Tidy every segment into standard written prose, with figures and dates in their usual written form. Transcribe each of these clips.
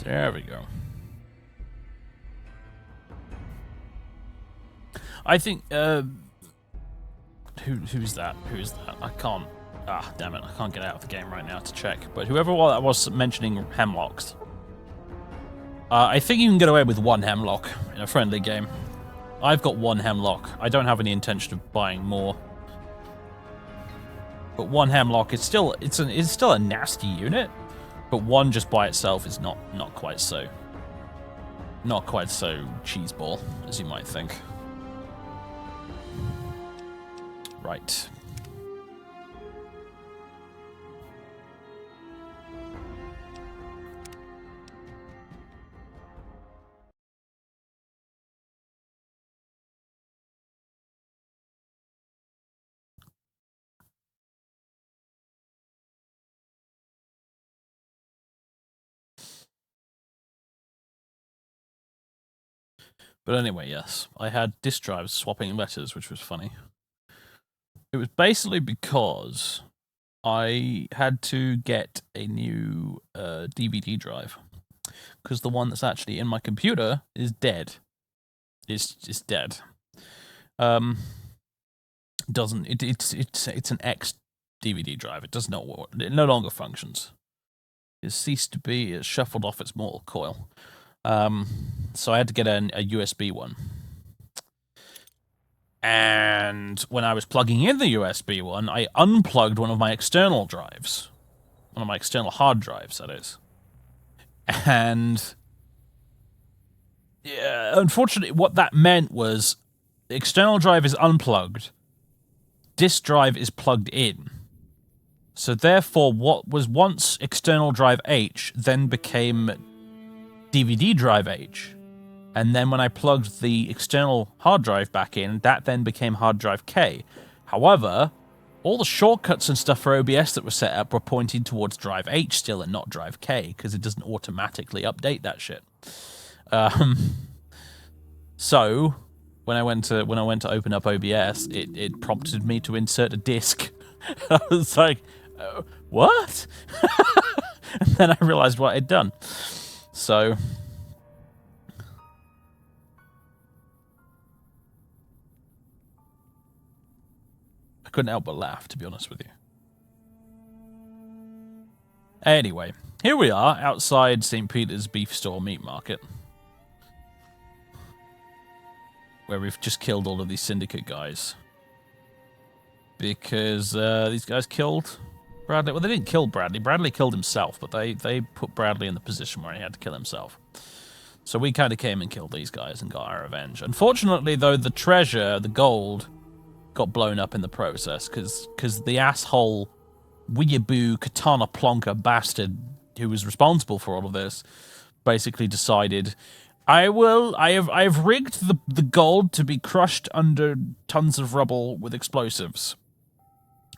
There we go. I think, who's that? Who's that? I can't, damn it, I can't get out of the game right now to check. But whoever was mentioning hemlocks, I think you can get away with one hemlock in a friendly game. I've got one hemlock. I don't have any intention of buying more. But one hemlock is still, it's still a nasty unit, but one just by itself is not quite so cheeseball as you might think. Right. But anyway, yes, I had disk drives swapping letters, which was funny. It was basically because I had to get a new DVD drive because the one that's actually in my computer is dead. It's dead. It's an X DVD drive. It does not work. It no longer functions. It ceased to be. It's shuffled off its mortal coil. So I had to get a USB one. And when I was plugging in the USB one, I unplugged one of my external drives. One of my external hard drives, that is. And yeah, unfortunately, what that meant was the external drive is unplugged. Disk drive is plugged in. So therefore, what was once external drive H then became DVD drive H. And then when I plugged the external hard drive back in, that then became hard drive K. However, all the shortcuts and stuff for OBS that were set up were pointing towards drive H still and not drive K, because it doesn't automatically update that shit. So when I went to open up OBS, it prompted me to insert a disk. I was like, what? And then I realized what I'd done. So I couldn't help but laugh, to be honest with you. Anyway, here we are outside St. Peter's Beef Store Meat Market, where we've just killed all of these syndicate guys. Because these guys killed Bradley. Well, they didn't kill Bradley. Bradley killed himself, but they put Bradley in the position where he had to kill himself. So we kind of came and killed these guys and got our revenge. Unfortunately, though, the treasure, the gold, got blown up in the process because the asshole weeaboo katana plonker bastard who was responsible for all of this basically decided, I have rigged the gold to be crushed under tons of rubble with explosives.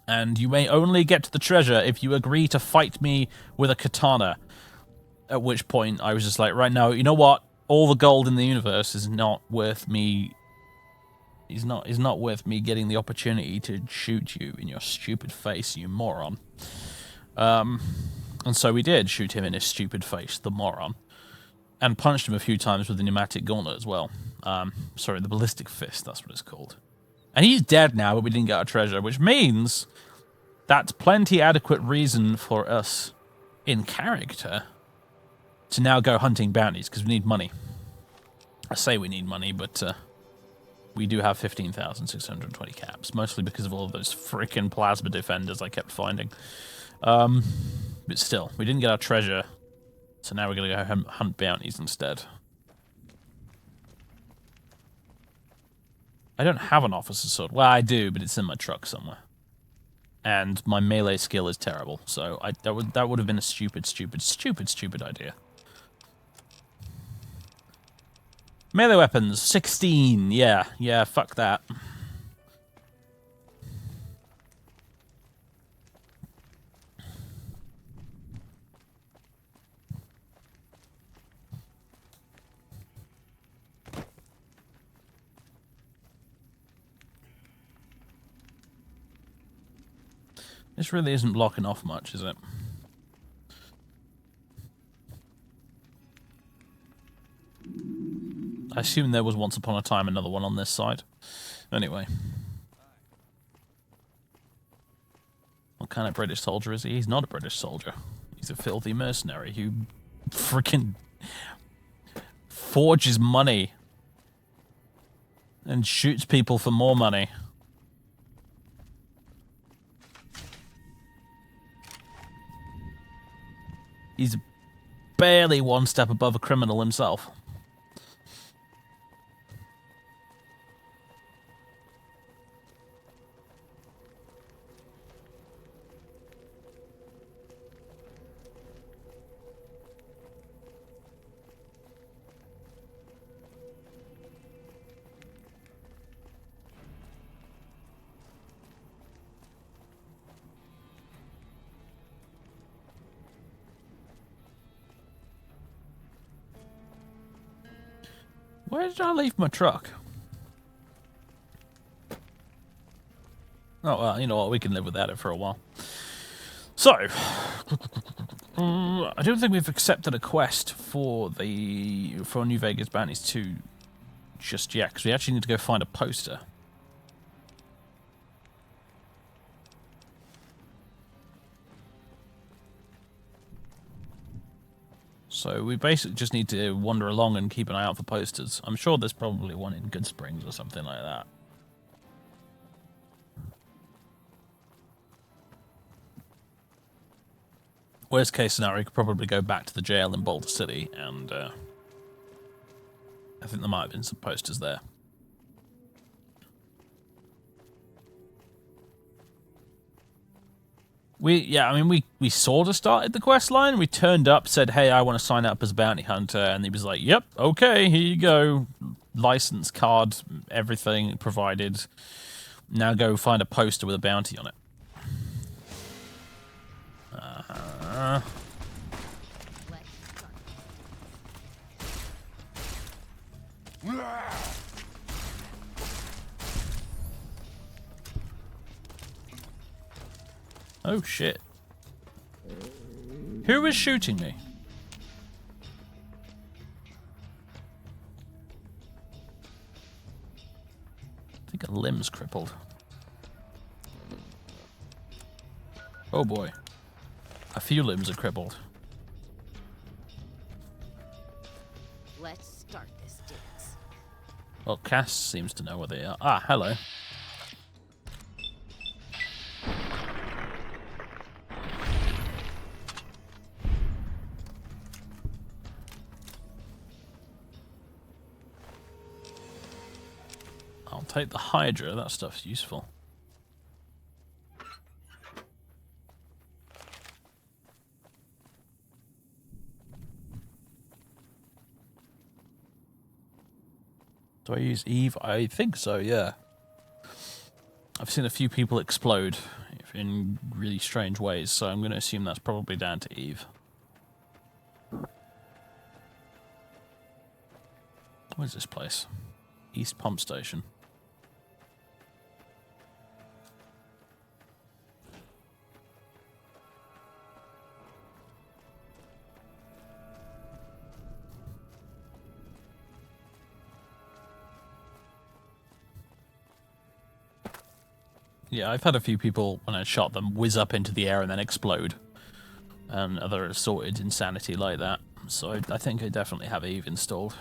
And you may only get to the treasure if you agree to fight me with a katana. At which point I was just like, right now, you know what? All the gold in the universe is not worth me. Is not worth me getting the opportunity to shoot you in your stupid face, you moron. And so we did shoot him in his stupid face, the moron, and punched him a few times with the pneumatic gauntlet as well. Sorry, the ballistic fist, that's what it's called. And he's dead now, but we didn't get our treasure, which means that's plenty adequate reason for us, in character, to now go hunting bounties, because we need money. I say we need money, but we do have 15,620 caps, mostly because of all of those freaking plasma defenders I kept finding. But still, we didn't get our treasure, so now we're going to go hunt bounties instead. I don't have an officer's sword. Well, I do, but it's in my truck somewhere. And my melee skill is terrible, so that would have been a stupid idea. Melee weapons, 16. Yeah, fuck that. This really isn't blocking off much, is it? I assume there was once upon a time another one on this side. Anyway. What kind of British soldier is he? He's not a British soldier. He's a filthy mercenary who freaking forges money and shoots people for more money. He's barely one step above a criminal himself. Where did I leave my truck? Oh, well, you know what? We can live without it for a while. So, I don't think we've accepted a quest for New Vegas Bounties 2 just yet, because we actually need to go find a poster. So we basically just need to wander along and keep an eye out for posters. I'm sure there's probably one in Good Springs or something like that. Worst case scenario, you could probably go back to the jail in Boulder City, and I think there might have been some posters there. We sort of started the quest line. We turned up, said, hey, I want to sign up as a bounty hunter. And he was like, yep, okay, here you go. License card, everything provided. Now go find a poster with a bounty on it. Oh, shit. Who is shooting me? I think a limb's crippled. Oh, boy. A few limbs are crippled. Let's start this dance. Well, Cass seems to know where they are. Ah, hello. I'll take the Hydra. That stuff's useful. Do I use Eve? I think so, yeah. I've seen a few people explode in really strange ways, so I'm going to assume that's probably down to Eve. Where's this place? East Pump Station. Yeah, I've had a few people, when I shot them, whiz up into the air and then explode. And other assorted insanity like that. So I think I definitely have Eve installed.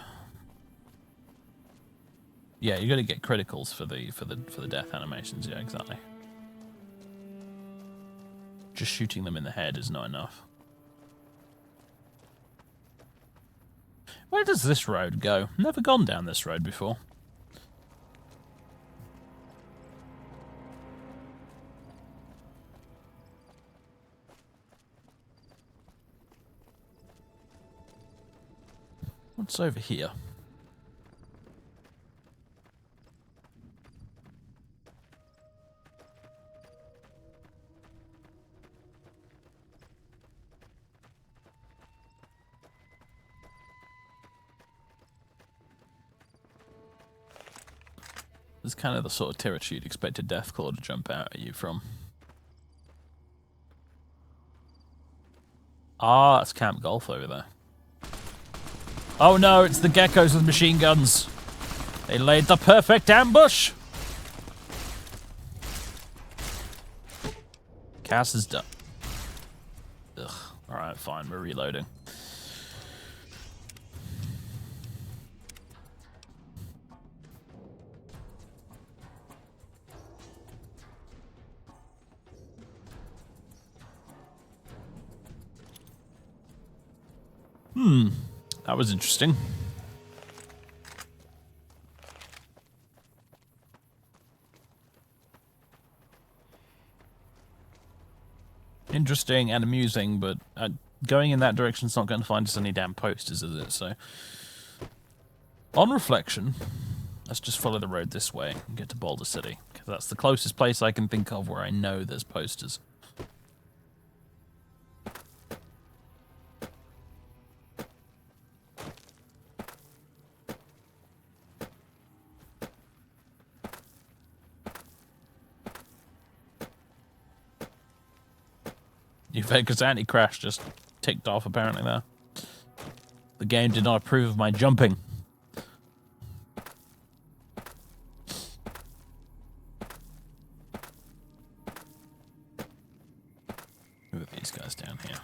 Yeah, you're gonna get criticals for the death animations, yeah, exactly. Just shooting them in the head is not enough. Where does this road go? Never gone down this road before. What's over here? It's kind of the sort of territory you'd expect a Deathclaw to jump out at you from. Ah, that's Camp Golf over there. Oh no, it's the geckos with machine guns. They laid the perfect ambush. Cass is done. Ugh. Alright, fine, we're reloading. That was interesting. Interesting and amusing, but going in that direction's not going to find us any damn posters, is it? So, on reflection, let's just follow the road this way and get to Boulder City, because that's the closest place I can think of where I know there's posters. New Vegas anti-crash just ticked off apparently there. The game did not approve of my jumping. Who are these guys down here?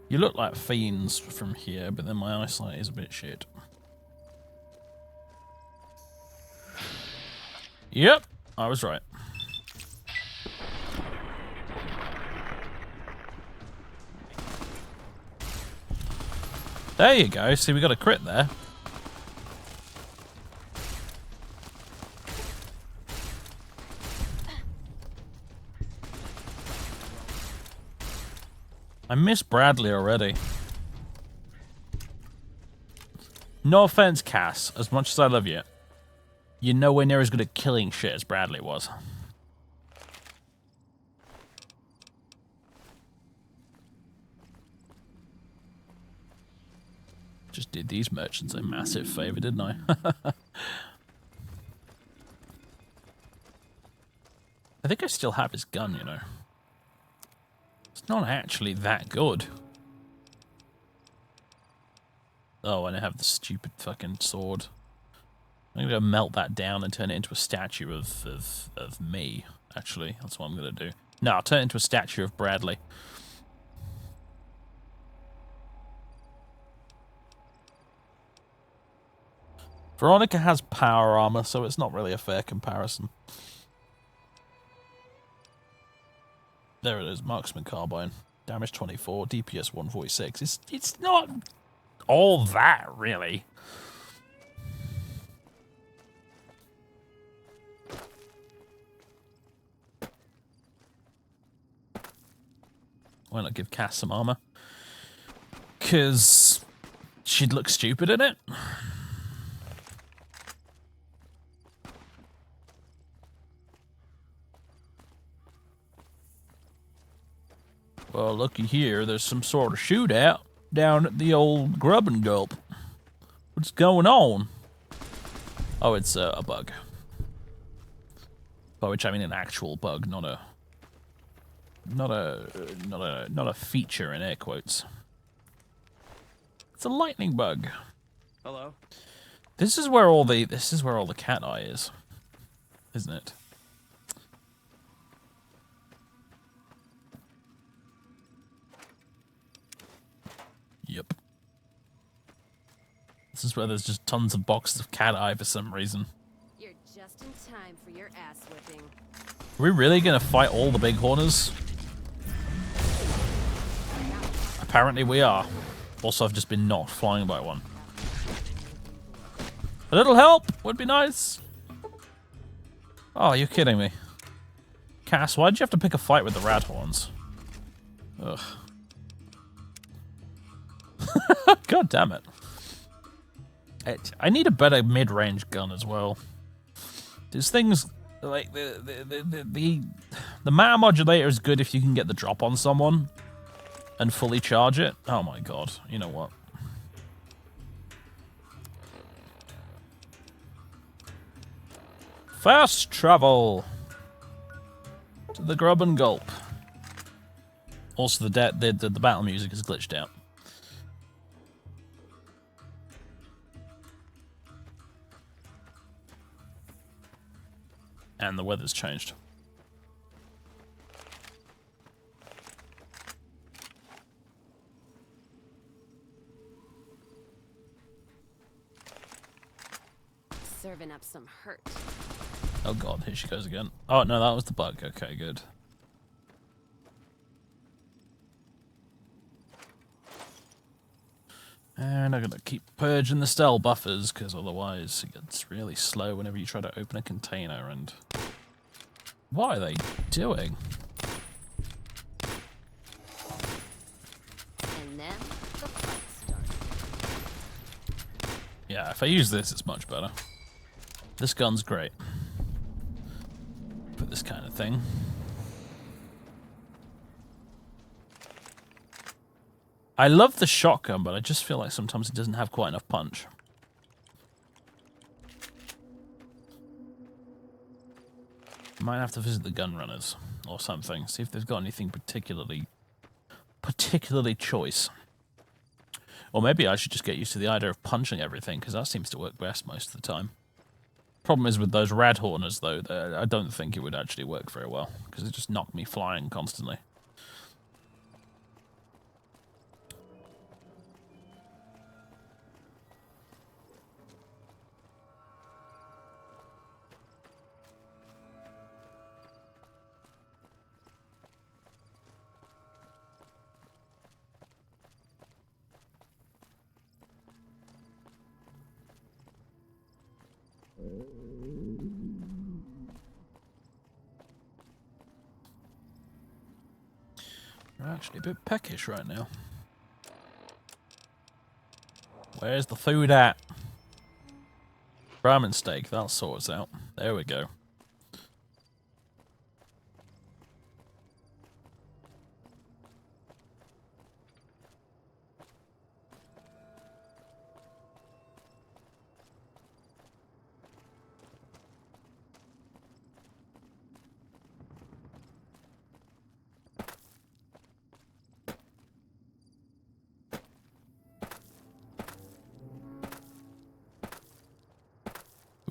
You look like fiends from here, but then my eyesight is a bit shit. Yep, I was right. There you go. See, we got a crit there. I miss Bradley already. No offense, Cass. As much as I love you, you're nowhere near as good at killing shit as Bradley was. Just did these merchants a massive favor, didn't I? I think I still have his gun, you know. It's not actually that good. Oh, and I have the stupid fucking sword. I'm gonna melt that down and turn it into a statue of me, actually. That's what I'm gonna do. No, I'll turn it into a statue of Bradley. Veronica has power armor, so it's not really a fair comparison. There it is, marksman carbine. Damage 24, DPS 146. It's not all that, really. Why not give Cass some armor? Because she'd look stupid in it. Well, looky here, there's some sort of shootout down at the old Grub and Gulp. What's going on? Oh, it's a bug. By which I mean an actual bug, not a feature in air quotes. It's a lightning bug. Hello. This is where all the cat eye is, isn't it? Yep. This is where there's just tons of boxes of cat eye for some reason. You're just in time for your ass whipping. Are we really gonna fight all the bighorners? Apparently we are. Also, I've just been knocked flying by one. A little help would be nice. Oh, you're kidding me. Cass, why'd you have to pick a fight with the rat horns? Ugh. God damn it. I need a better mid-range gun as well. These things, like, the mana modulator is good if you can get the drop on someone and fully charge it. Oh my god, you know what? Fast travel to the Grub and Gulp. Also, the battle music is glitched out. And the weather's changed. Serving up some hurt. Oh god, here she goes again. Oh no, that was the bug. Okay, good. And I'm gonna keep purging the stell buffers, because otherwise it gets really slow whenever you try to open a container, and... What are they doing? And then the fight starts. Yeah, if I use this, it's much better. This gun's great. For this kind of thing. I love the shotgun, but I just feel like sometimes it doesn't have quite enough punch. Might have to visit the gun runners or something, see if they've got anything particularly choice. Or maybe I should just get used to the idea of punching everything, because that seems to work best most of the time. Problem is with those radhorners, though, I don't think it would actually work very well, because it just knocked me flying constantly. You're actually a bit peckish right now. Where's the food at? Ramen steak, that'll sort us out. There we go.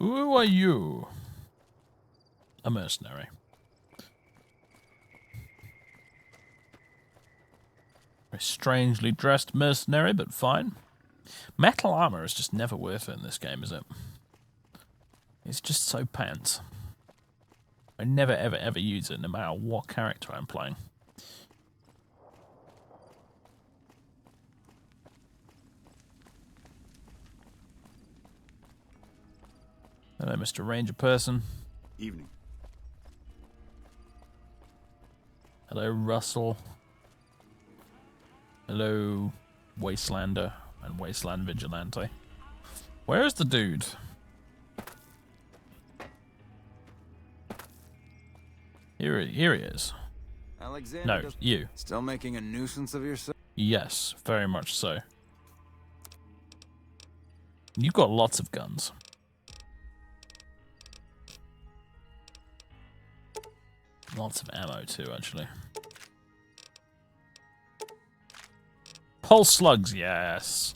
Who are you? A mercenary. A strangely dressed mercenary, but fine. Metal armor is just never worth it in this game, is it? It's just so pants. I never, ever, ever use it, no matter what character I'm playing. Hello, Mr. Ranger person. Evening. Hello, Russell. Hello, Wastelander and Wasteland Vigilante. Where's the dude? Here he is. Alexander. No, you. Still making a nuisance of yourself? Yes, very much so. You've got lots of guns. Lots of ammo too, actually. Pulse slugs, yes.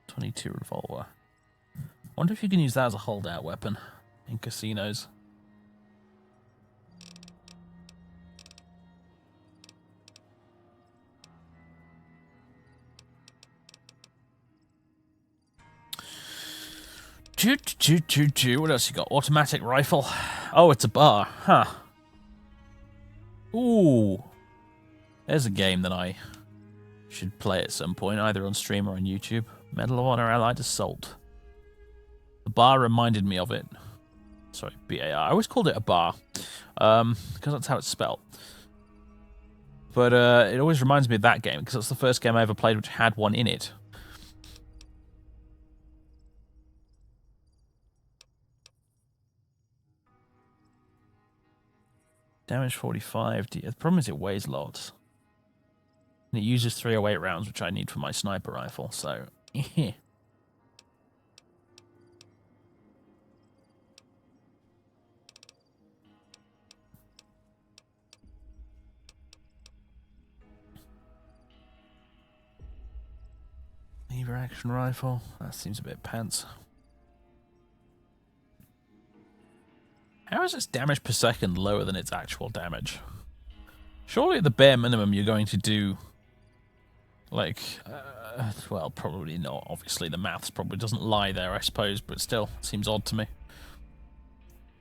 .22 revolver. Wonder if you can use that as a holdout weapon in casinos. What else you got? Automatic rifle. Oh, it's a bar. Huh. Ooh. There's a game that I should play at some point, either on stream or on YouTube. Medal of Honor Allied Assault. The bar reminded me of it. Sorry, B-A-R. I always called it a bar, because that's how it's spelled. But it always reminds me of that game, because that's the first game I ever played which had one in it. Damage 45. The problem is it weighs lots. And it uses 308 rounds, which I need for my sniper rifle, so... Lever action rifle. That seems a bit pants. How is its damage per second lower than its actual damage? Surely at the bare minimum you're going to do... Like... well, probably not. Obviously the maths probably doesn't lie there, I suppose, but still, seems odd to me.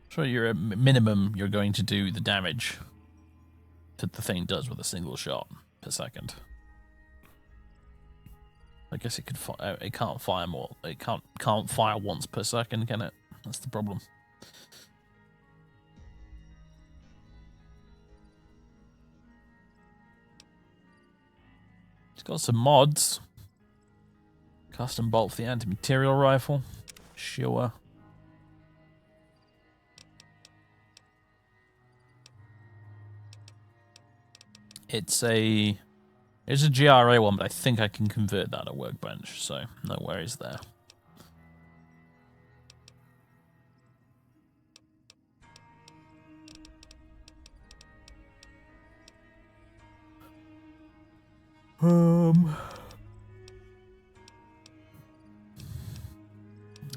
Sure, you're at minimum you're going to do the damage that the thing does with a single shot per second. I guess it could. It can't fire more. It can't fire once per second, can it? That's the problem. It's got some mods. Custom bolt for the anti-material rifle. Sure. It's a GRA one, but I think I can convert that at Workbench, so no worries there.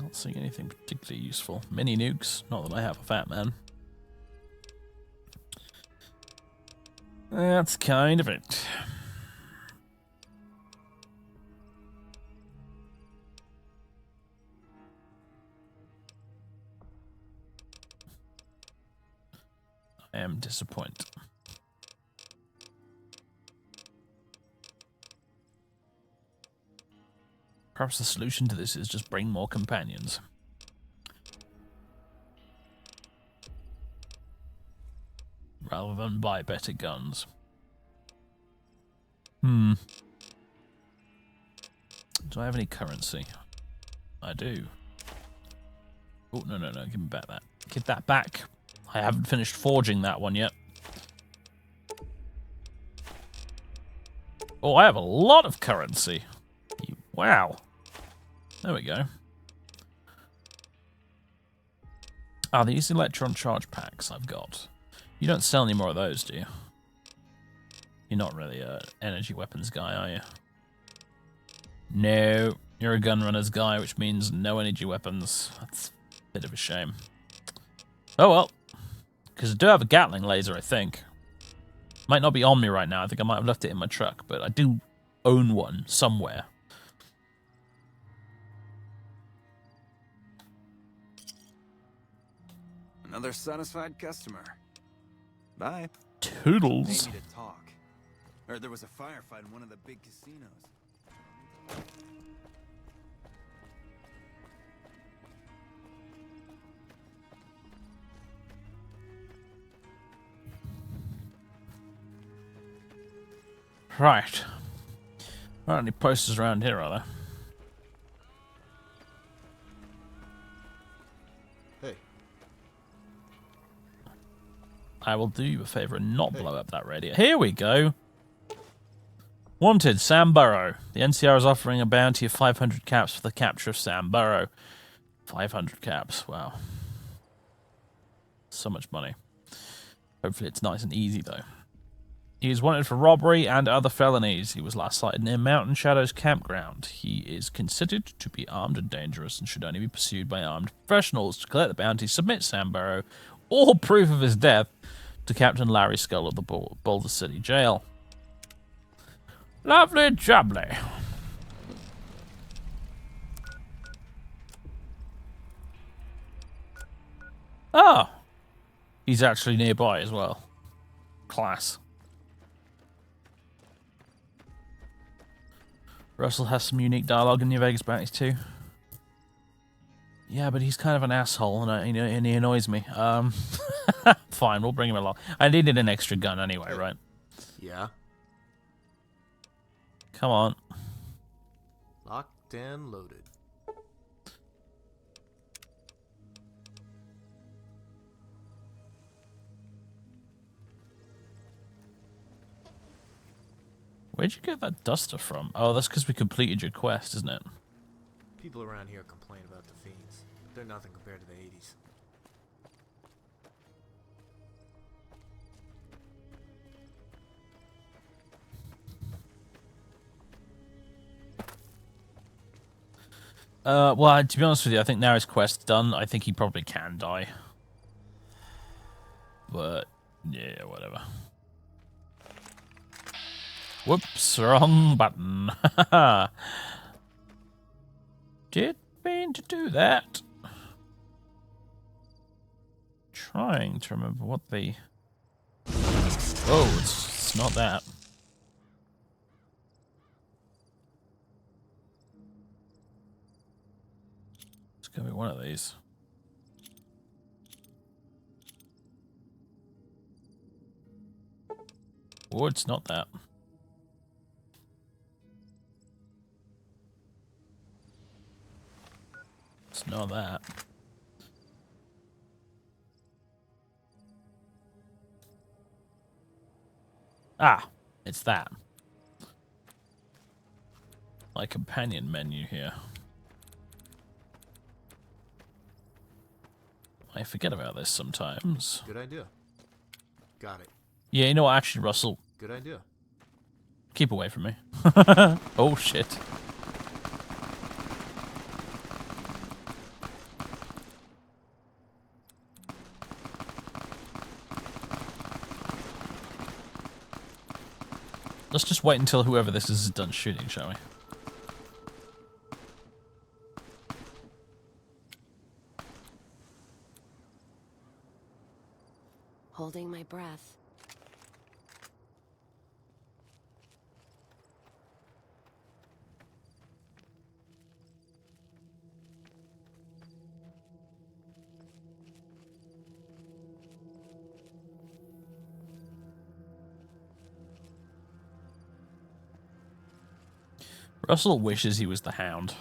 Not seeing anything particularly useful. Mini nukes, not that I have a fat man. That's kind of it. I am disappointed. Perhaps the solution to this is just bring more companions. Rather than buy better guns. Do I have any currency? I do. Oh, no, give me back that. Get that back. I haven't finished forging that one yet. Oh, I have a lot of currency. Wow. There we go. Ah, these electron charge packs I've got. You don't sell any more of those, do you? You're not really an energy weapons guy, are you? No, you're a gun runners guy, which means no energy weapons. That's a bit of a shame. Oh well. Because I do have a Gatling laser, I think. Might not be on me right now. I think I might have left it in my truck, but I do own one somewhere. Another satisfied customer. Bye. Toodles. They need to talk. Heard there was a firefight in one of the big casinos. Right. Aren't any posters around here, are there? Hey. I will do you a favour and not blow up that radio. Here we go. Wanted, Sam Burrow. The NCR is offering a bounty of 500 caps for the capture of Sam Burrow. 500 caps, wow. So much money. Hopefully it's nice and easy, though. He is wanted for robbery and other felonies. He was last sighted near Mountain Shadows Campground. He is considered to be armed and dangerous and should only be pursued by armed professionals. To collect the bounty, submit Sam Burrow or proof of his death to Captain Larry Skull of the Boulder City Jail. Lovely jubbly. Oh, he's actually nearby as well. Class. Russell has some unique dialogue in New Vegas Bounties too. Yeah, but he's kind of an asshole and he annoys me. Fine, we'll bring him along. I needed an extra gun anyway, right? Yeah. Come on. Locked and loaded. Where'd you get that duster from? Oh, that's because we completed your quest, isn't it? People around here complain about the fiends, but they're nothing compared to the 80s. Well, to be honest with you, I think now his quest's done. I think he probably can die. But, yeah, whatever. Whoops, wrong button. Didn't mean to do that. Trying to remember what the... Oh, it's not that. It's gonna be one of these. Oh, it's not that. It's not that. Ah, it's that. My companion menu here. I forget about this sometimes. Good idea. Got it. Yeah, you know what, actually, Russell, Good idea. keep away from me. Oh, shit. Let's just wait until whoever this is done shooting, shall we? Holding my breath. Russell wishes he was the Hound.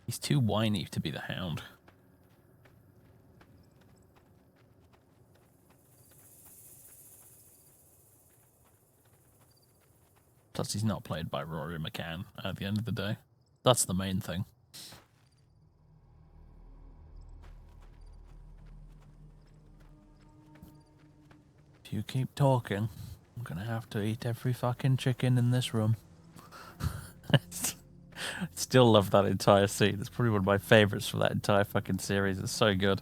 He's too whiny to be the Hound. Plus, he's not played by Rory McCann at the end of the day. That's the main thing. If you keep talking, I'm gonna have to eat every fucking chicken in this room. I still love that entire scene. It's probably one of my favorites from that entire fucking series. It's so good.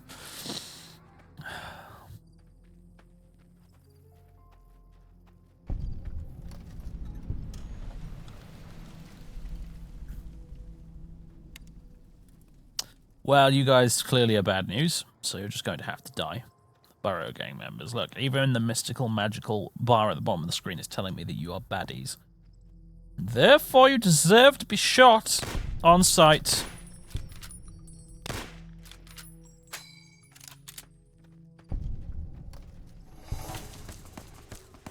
Well, you guys clearly are bad news, so you're just going to have to die. Burrow gang members. Look, even the mystical, magical bar at the bottom of the screen is telling me that you are baddies. Therefore, you deserve to be shot on sight.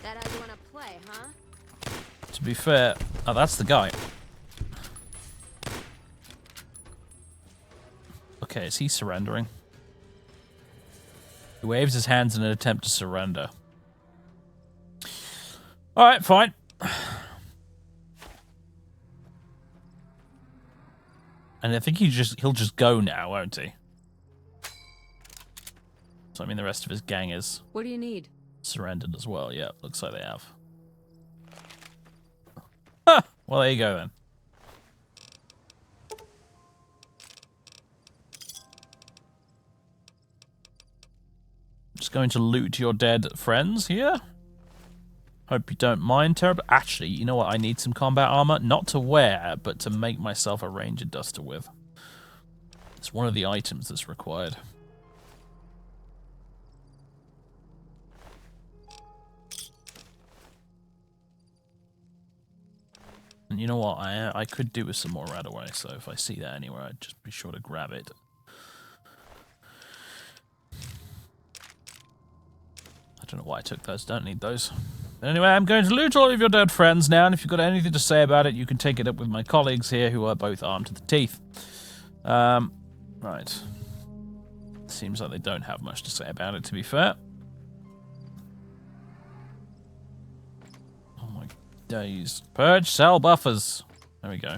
That how you wanna play, huh? To be fair... Oh, that's the guy. Okay, is he surrendering? He waves his hands in an attempt to surrender. Alright, fine. And I think he'll just go now, won't he? So I mean the rest of his gang is What do you need? surrendered as well. Yeah, looks like they have. Ah, well there you go then. Just going to loot your dead friends here. Hope you don't mind terribly. Actually, you know what? I need some combat armor. Not to wear, but to make myself a ranger duster with. It's one of the items that's required. And you know what? I could do with some more right away, so if I see that anywhere, I'd just be sure to grab it. I don't know why I took those. Don't need those. But anyway, I'm going to loot all of your dead friends now, and if you've got anything to say about it, you can take it up with my colleagues here, who are both armed to the teeth. Right. seems like they don't have much to say about it, to be fair. Oh my days. Purge cell buffers. There we go.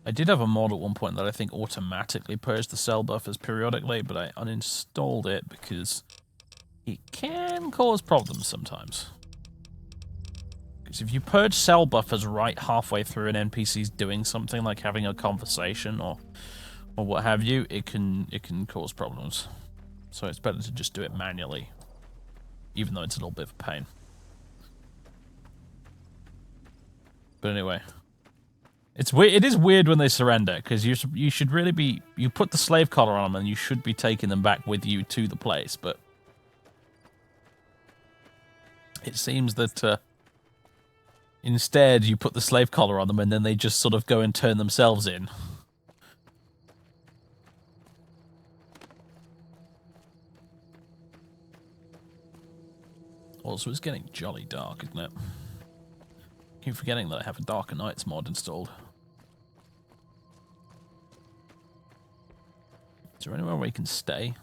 I did have a mod at one point that I think automatically purged the cell buffers periodically, but I uninstalled it because it can cause problems sometimes. Because if you purge cell buffers right halfway through an NPC's doing something like having a conversation or what have you, it can cause problems. So it's better to just do it manually, even though it's a little bit of a pain. But anyway. It's weird. It is weird when they surrender, because you should really be... You put the slave collar on them, and you should be taking them back with you to the place, but... It seems that, instead, you put the slave collar on them, and then they just sort of go and turn themselves in. Also, it's getting jolly dark, isn't it? Keep forgetting that I have a Darker Nights mod installed. Is there anywhere we can stay?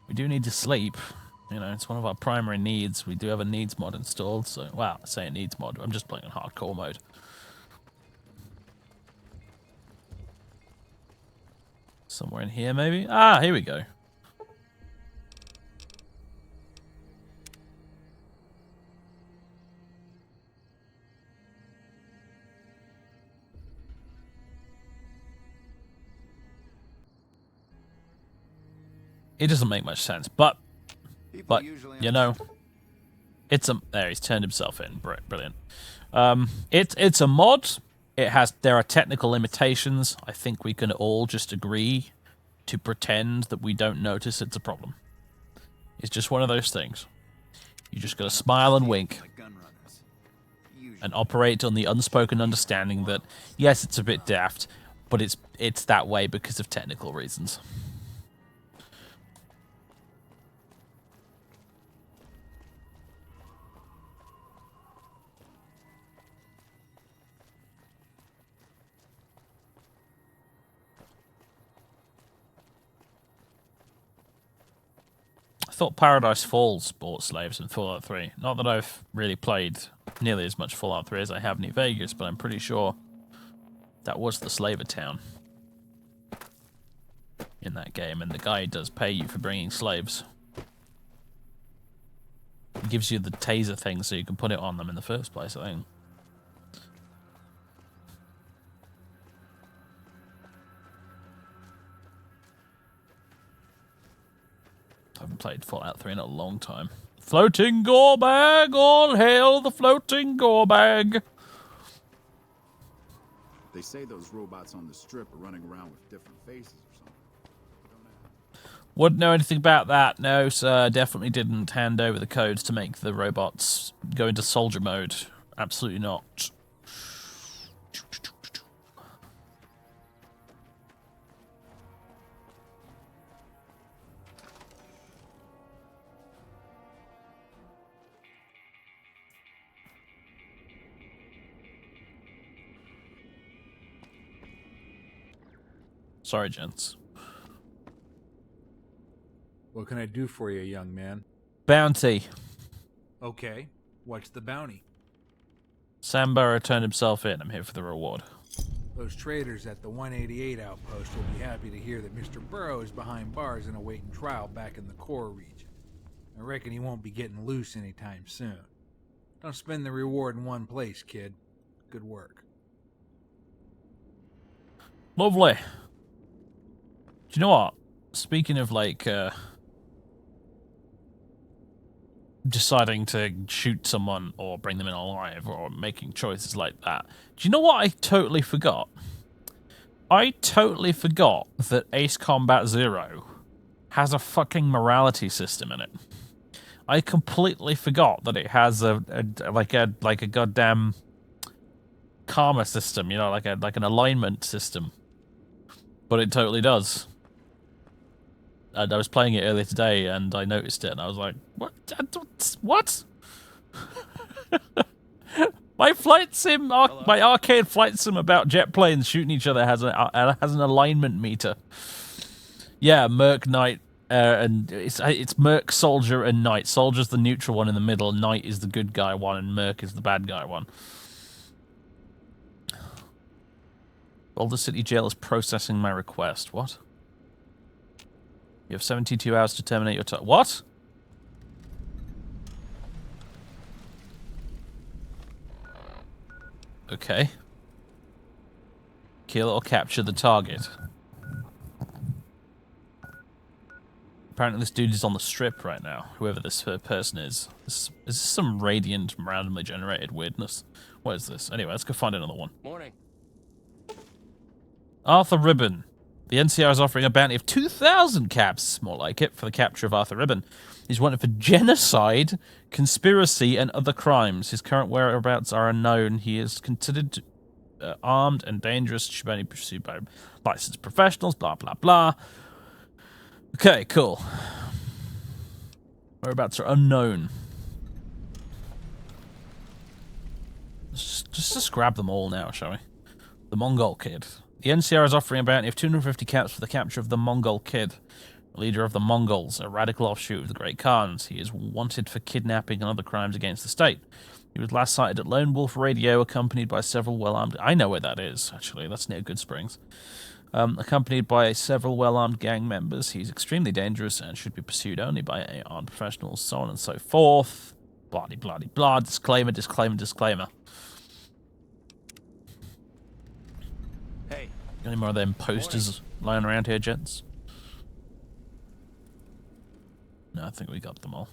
We do need to sleep. You know, it's one of our primary needs. We do have a needs mod installed, so... Well, I say a needs mod. I'm just playing on hardcore mode. Somewhere in here, maybe? Ah, here we go. It doesn't make much sense, but you know, it's a... There, he's turned himself in. Brilliant. It's a mod. There are technical limitations. I think we can all just agree to pretend that we don't notice it's a problem. It's just one of those things. You just gotta smile and wink and operate on the unspoken understanding that, yes, it's a bit daft, but it's that way because of technical reasons. I thought Paradise Falls bought slaves in Fallout 3. Not that I've really played nearly as much Fallout 3 as I have New Vegas, but I'm pretty sure that was the slaver town in that game, and the guy does pay you for bringing slaves. He gives you the taser thing so you can put it on them in the first place, I think. I haven't played Fallout 3 in a long time. Floating gore bag! All hail the floating gore bag! They say those robots on the strip are running around with different faces or something. Wouldn't know anything about that, no, sir. Definitely didn't hand over the codes to make the robots go into soldier mode. Absolutely not. Sorry, gents. What can I do for you, young man? Bounty. Okay, what's the bounty? Sam Burrow turned himself in. I'm here for the reward. Those traders at the 188 outpost will be happy to hear that Mr. Burrow is behind bars and awaiting trial back in the core region. I reckon he won't be getting loose anytime soon. Don't spend the reward in one place, kid. Good work. Lovely. Do you know what? Speaking of, like, deciding to shoot someone or bring them in alive or making choices like that, do you know what I totally forgot? I totally forgot that Ace Combat Zero has a fucking morality system in it. I completely forgot that it has a goddamn karma system, you know, like an alignment system. But it totally does. And I was playing it earlier today, and I noticed it, and I was like, "What? What?" My flight sim, my arcade flight sim about jet planes shooting each other has an alignment meter. Yeah, Merc, Knight, and it's Merc, Soldier, and Knight. Soldier's the neutral one in the middle, Knight is the good guy one, and Merc is the bad guy one. Boulder City Jail is processing my request. What? You have 72 hours to terminate your time. What? Okay. Kill or capture the target. Apparently this dude is on the strip right now, whoever this person is. Is this some radiant, randomly generated weirdness? What is this? Anyway, let's go find another one. Morning. Arthur Ribbon. The NCR is offering a bounty of 2,000 caps, more like it, for the capture of Arthur Ribbon. He's wanted for genocide, conspiracy, and other crimes. His current whereabouts are unknown. He is considered armed and dangerous, should only be pursued by licensed professionals, blah, blah, blah. Okay, cool. Whereabouts are unknown. Just grab them all now, shall we? The Mongol Kid. The NCR is offering a bounty of 250 caps for the capture of the Mongol Kid, leader of the Mongols, a radical offshoot of the Great Khans. He is wanted for kidnapping and other crimes against the state. He was last sighted at Lone Wolf Radio, accompanied by several well-armed... I know where that is, actually. That's near Good Springs. Accompanied by several well-armed gang members. He's extremely dangerous and should be pursued only by armed professionals, so on and so forth. Bloody, bloody, blah. Disclaimer, disclaimer, disclaimer. Hey. Any more of them posters lying around here, gents? No, I think we got them all.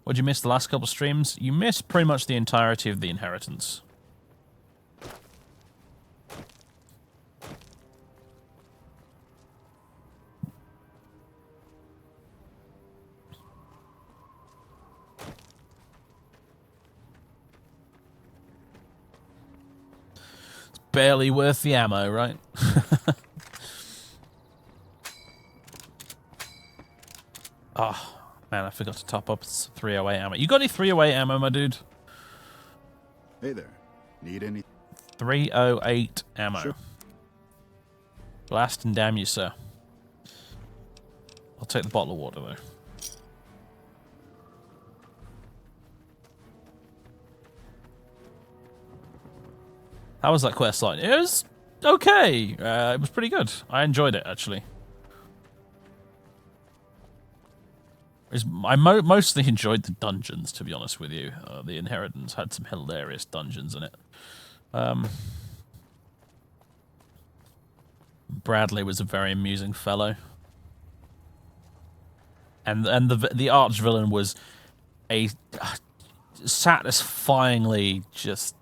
What'd you miss the last couple streams? You missed pretty much the entirety of The Inheritance. It's barely worth the ammo, right? Oh, man, I forgot to top up 308 ammo. You got any 308 ammo, my dude? Hey there. Need any? 308 ammo. Sure. Blast and damn you, sir. I'll take the bottle of water, though. How was that quest line? It was okay. It was pretty good. I enjoyed it, actually. I mostly enjoyed the dungeons, to be honest with you. The Inheritance had some hilarious dungeons in it. Bradley was a very amusing fellow, and the arch villain was a satisfyingly just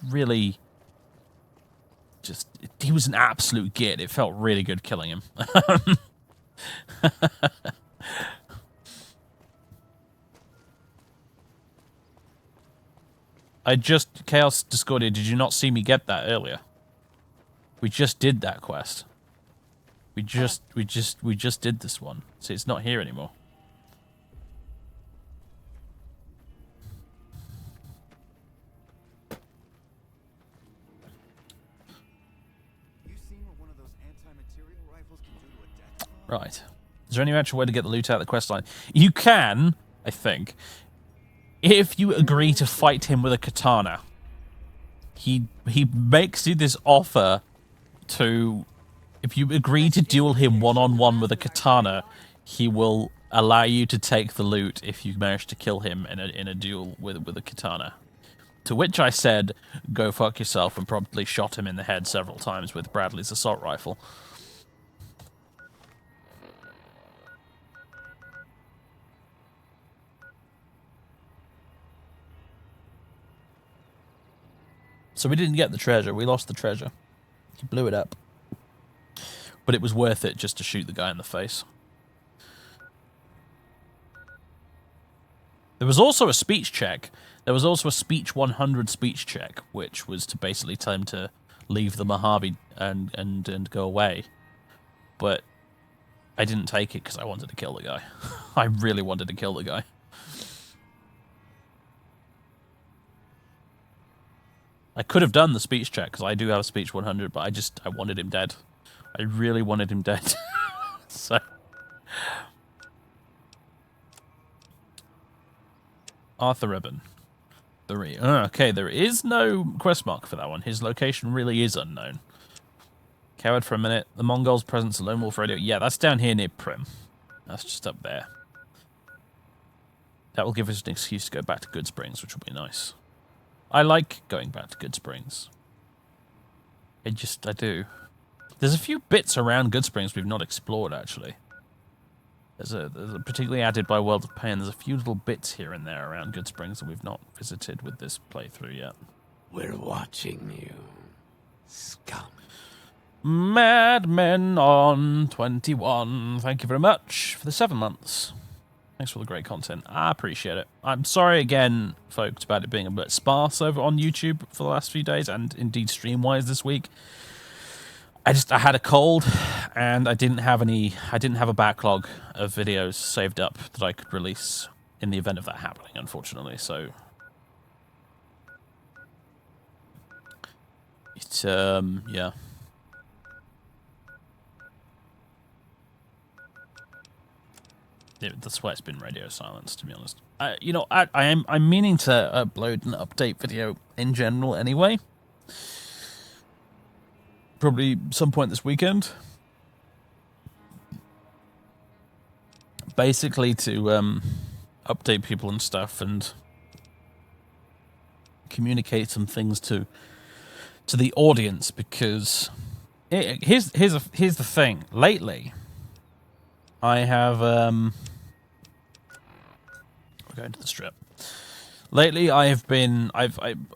really he was an absolute git. It felt really good killing him. Chaos Discordia, did you not see me get that earlier? We just did that quest. We just did this one. See, it's not here anymore. You seen what one of those anti-material rifles can do to a death? Right. Is there any actual way to get the loot out of the quest line? You can, I think, if you agree to fight him with a katana. He makes you this offer to, if you agree to duel him one-on-one with a katana, he will allow you to take the loot if you manage to kill him in a duel with a katana. To which I said, go fuck yourself, and promptly shot him in the head several times with Bradley's assault rifle. So we didn't get the treasure. We lost the treasure. He blew it up. But it was worth it just to shoot the guy in the face. There was also a speech check. There was also a speech 100 speech check, which was to basically tell him to leave the Mojave and go away. But I didn't take it because I wanted to kill the guy. I really wanted to kill the guy. I could have done the speech check, because I do have a speech 100, but I wanted him dead. I really wanted him dead. So... Arthur Ribbon. Okay, there is no quest mark for that one. His location really is unknown. Coward for a minute. The Mongols' presence at Lone Wolf Radio. Yeah, that's down here near Prim. That's just up there. That will give us an excuse to go back to Good Springs, which will be nice. I like going back to Good Springs. I do. There's a few bits around Good Springs we've not explored, actually. There's a particularly added by World of Pain. There's a few little bits here and there around Good Springs that we've not visited with this playthrough yet. We're watching you, scum. Mad Men on 21. Thank you very much for the 7 months. Thanks for the great content. I appreciate it. I'm sorry again, folks, about it being a bit sparse over on YouTube for the last few days, and indeed stream-wise this week. I had a cold, and I didn't have a backlog of videos saved up that I could release in the event of that happening, unfortunately, so... yeah. That's why it's been radio silence, to be honest. I'm meaning to upload an update video in general anyway. Probably some point this weekend. Basically to update people and stuff and communicate some things to the audience, because here's the thing. Lately, I have we're going to the strip. Lately, I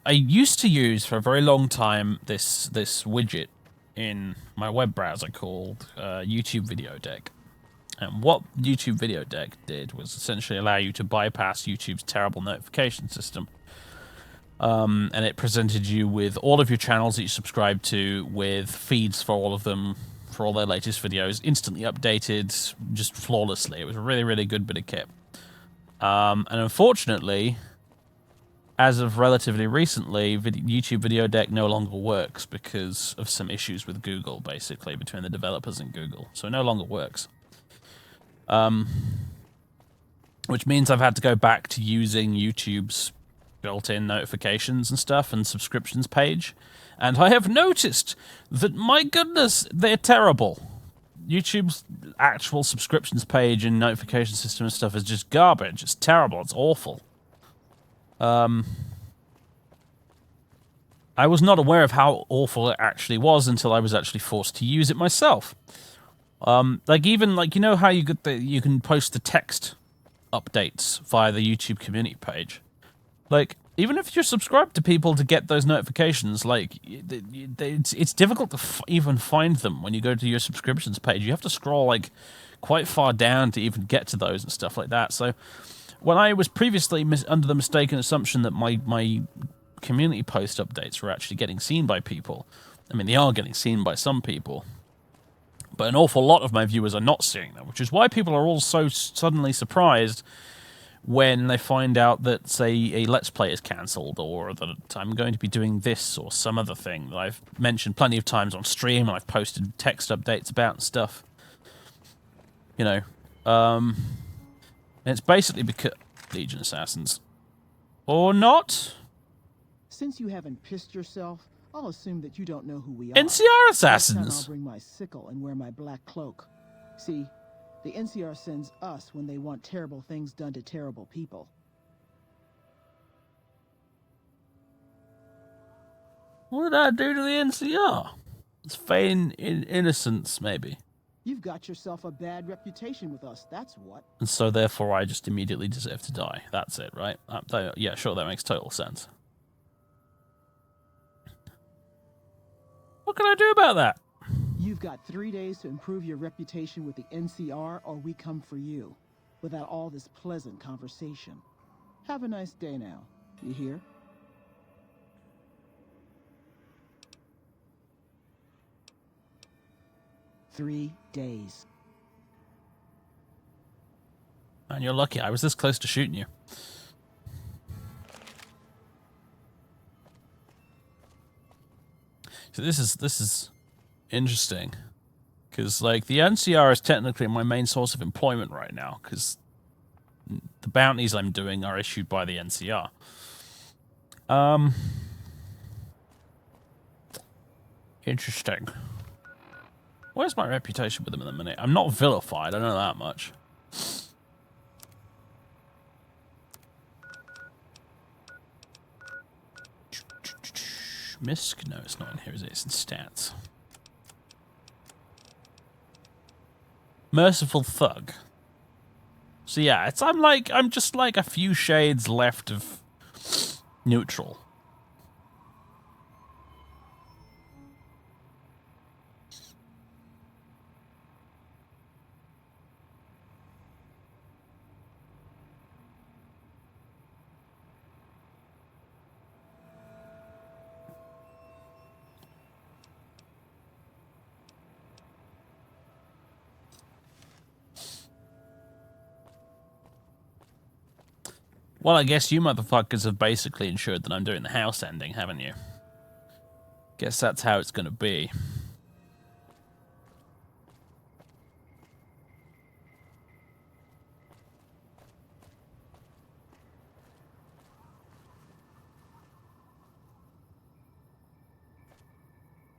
used to use for a very long time this widget in my web browser called YouTube Video Deck. And what YouTube Video Deck did was essentially allow you to bypass YouTube's terrible notification system. And it presented you with all of your channels that you subscribe to, with feeds for all of them, for all their latest videos, instantly updated, just flawlessly. It was a really, really good bit of kit. And unfortunately, as of relatively recently, YouTube Video Deck no longer works because of some issues with Google, basically, between the developers and Google. So it no longer works. Which means I've had to go back to using YouTube's built-in notifications and stuff and subscriptions page. And I have noticed that, my goodness, they're terrible. YouTube's actual subscriptions page and notification system and stuff is just garbage. It's terrible. It's awful. I was not aware of how awful it actually was until I was actually forced to use it myself. You know how you can post the text updates via the YouTube community page? Like, even if you're subscribed to people to get those notifications, like, it's difficult to even find them when you go to your subscriptions page. You have to scroll, like, quite far down to even get to those and stuff like that. So, when I was previously under the mistaken assumption that my community post updates were actually getting seen by people, I mean, they are getting seen by some people, but an awful lot of my viewers are not seeing them, which is why people are all so suddenly surprised when they find out that, say, a Let's Play is cancelled, or that I'm going to be doing this or some other thing that I've mentioned plenty of times on stream and I've posted text updates about and stuff. You know, and it's basically because... Legion Assassins. Or not? Since you haven't pissed yourself, I'll assume that you don't know who we are. NCR Assassins! Next time I'll bring my sickle and wear my black cloak. See, the NCR sends us when they want terrible things done to terrible people. What did I do to the NCR? Let's feign innocence, maybe. You've got yourself a bad reputation with us, that's what. And so, therefore, I just immediately deserve to die. That's it, right? Yeah, sure, that makes total sense. What can I do about that? You've got 3 days to improve your reputation with the NCR, or we come for you. Without all this pleasant conversation. Have a nice day now. You hear? Three days. Man, you're lucky. I was this close to shooting you. So this is interesting, because like the NCR is technically my main source of employment right now, because the bounties I'm doing are issued by the NCR. Interesting. Where's my reputation with them in a minute? I'm not vilified, I know that much. Misk? No, it's not in here, is it? It's in stats. Merciful Thug. So yeah, I'm just like a few shades left of neutral. Well, I guess you motherfuckers have basically ensured that I'm doing the house ending, haven't you? Guess that's how it's gonna be.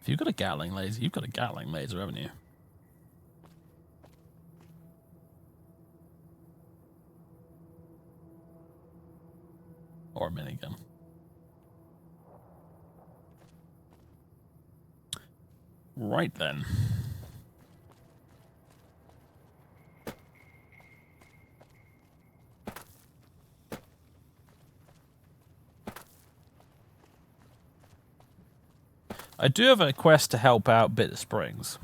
If you've got a Gatling laser, you've got a Gatling laser, haven't you? Or a minigun. Right then. I do have a quest to help out Bitter Springs.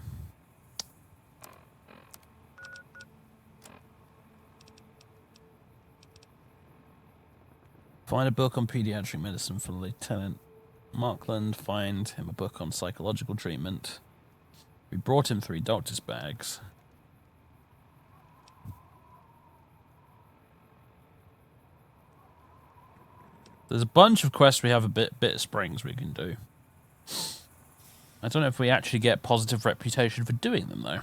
Find a book on pediatric medicine for Lieutenant Markland. Find him a book on psychological treatment. We brought him 3 doctor's bags. There's a bunch of quests we have a Bitter Springs we can do. I don't know if we actually get positive reputation for doing them, though.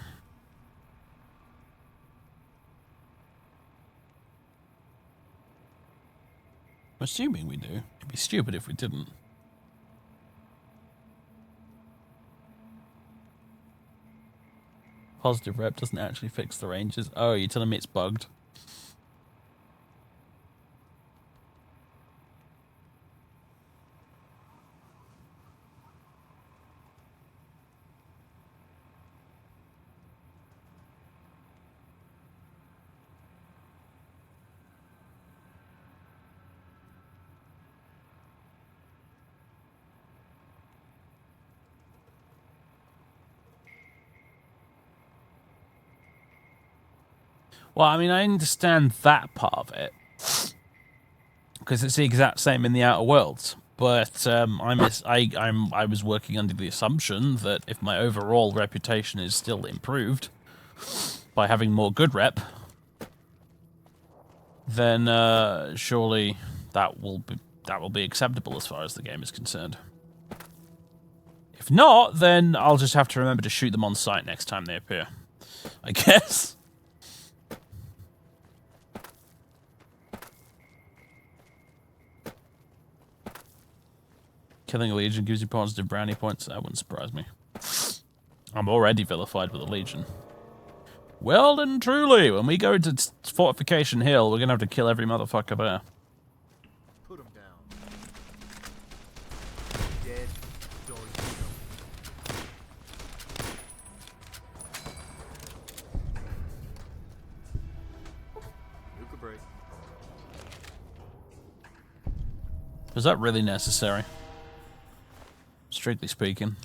I'm assuming we do. It'd be stupid if we didn't. Positive rep doesn't actually fix the ranges. Oh, you're telling me it's bugged? Well, I mean, I understand that part of it, because it's the exact same in the Outer Worlds. But I was working under the assumption that if my overall reputation is still improved by having more good rep, then surely that will be acceptable as far as the game is concerned. If not, then I'll just have to remember to shoot them on sight next time they appear, I guess. Killing a Legion gives you positive brownie points. That wouldn't surprise me. I'm already vilified with a Legion. Well and truly, when we go to Fortification Hill, we're going to have to kill every motherfucker there. Put him down. Dead. Dorito. Nuke a break. Was that really necessary? Strictly speaking.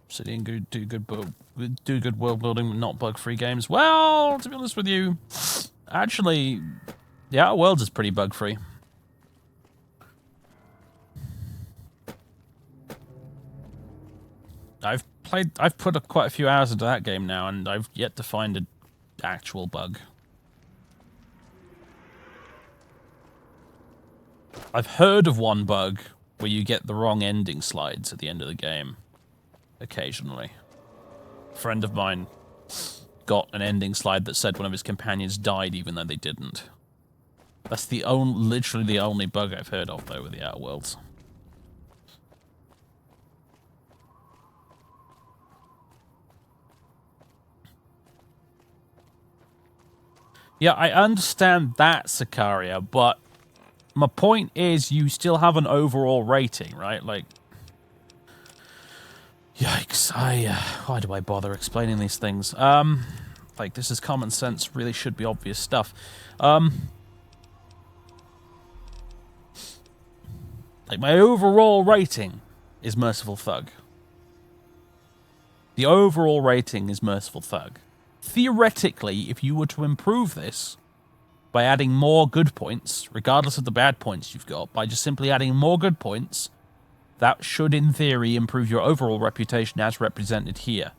City and do good world building, not bug-free games. Well, to be honest with you, Actually, the Outer Worlds is pretty bug-free. I've put quite a few hours into that game now, and I've yet to find an actual bug. I've heard of one bug where you get the wrong ending slides at the end of the game. Occasionally. A friend of mine got an ending slide that said one of his companions died even though they didn't. That's literally the only bug I've heard of, though, with the Outer Worlds. Yeah, I understand that, Sicaria, but my point is you still have an overall rating, right? Like, yikes, why do I bother explaining these things? Like, this is common sense, really should be obvious stuff. Like, my overall rating is Merciful Thug. The overall rating is Merciful Thug. Theoretically, if you were to improve this by adding more good points, regardless of the bad points you've got, by just simply adding more good points, that should, in theory, improve your overall reputation as represented here.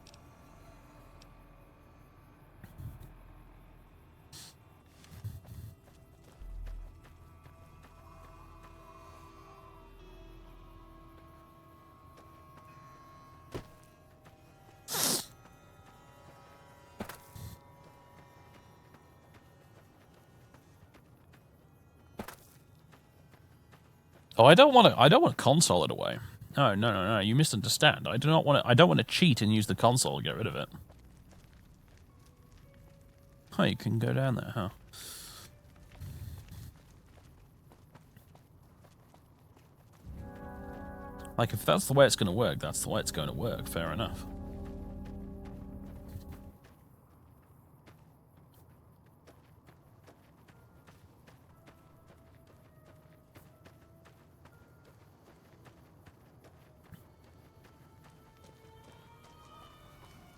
Oh, I don't want to console it away. No, you misunderstand. I don't want to cheat and use the console to get rid of it. Oh, you can go down there, huh? Like, if that's the way it's going to work, that's the way it's going to work. Fair enough.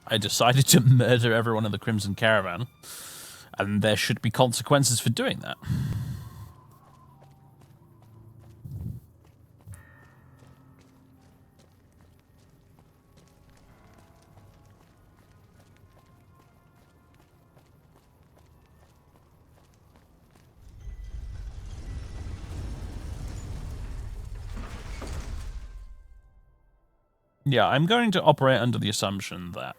I decided to murder everyone in the Crimson Caravan, and there should be consequences for doing that. Yeah, I'm going to operate under the assumption that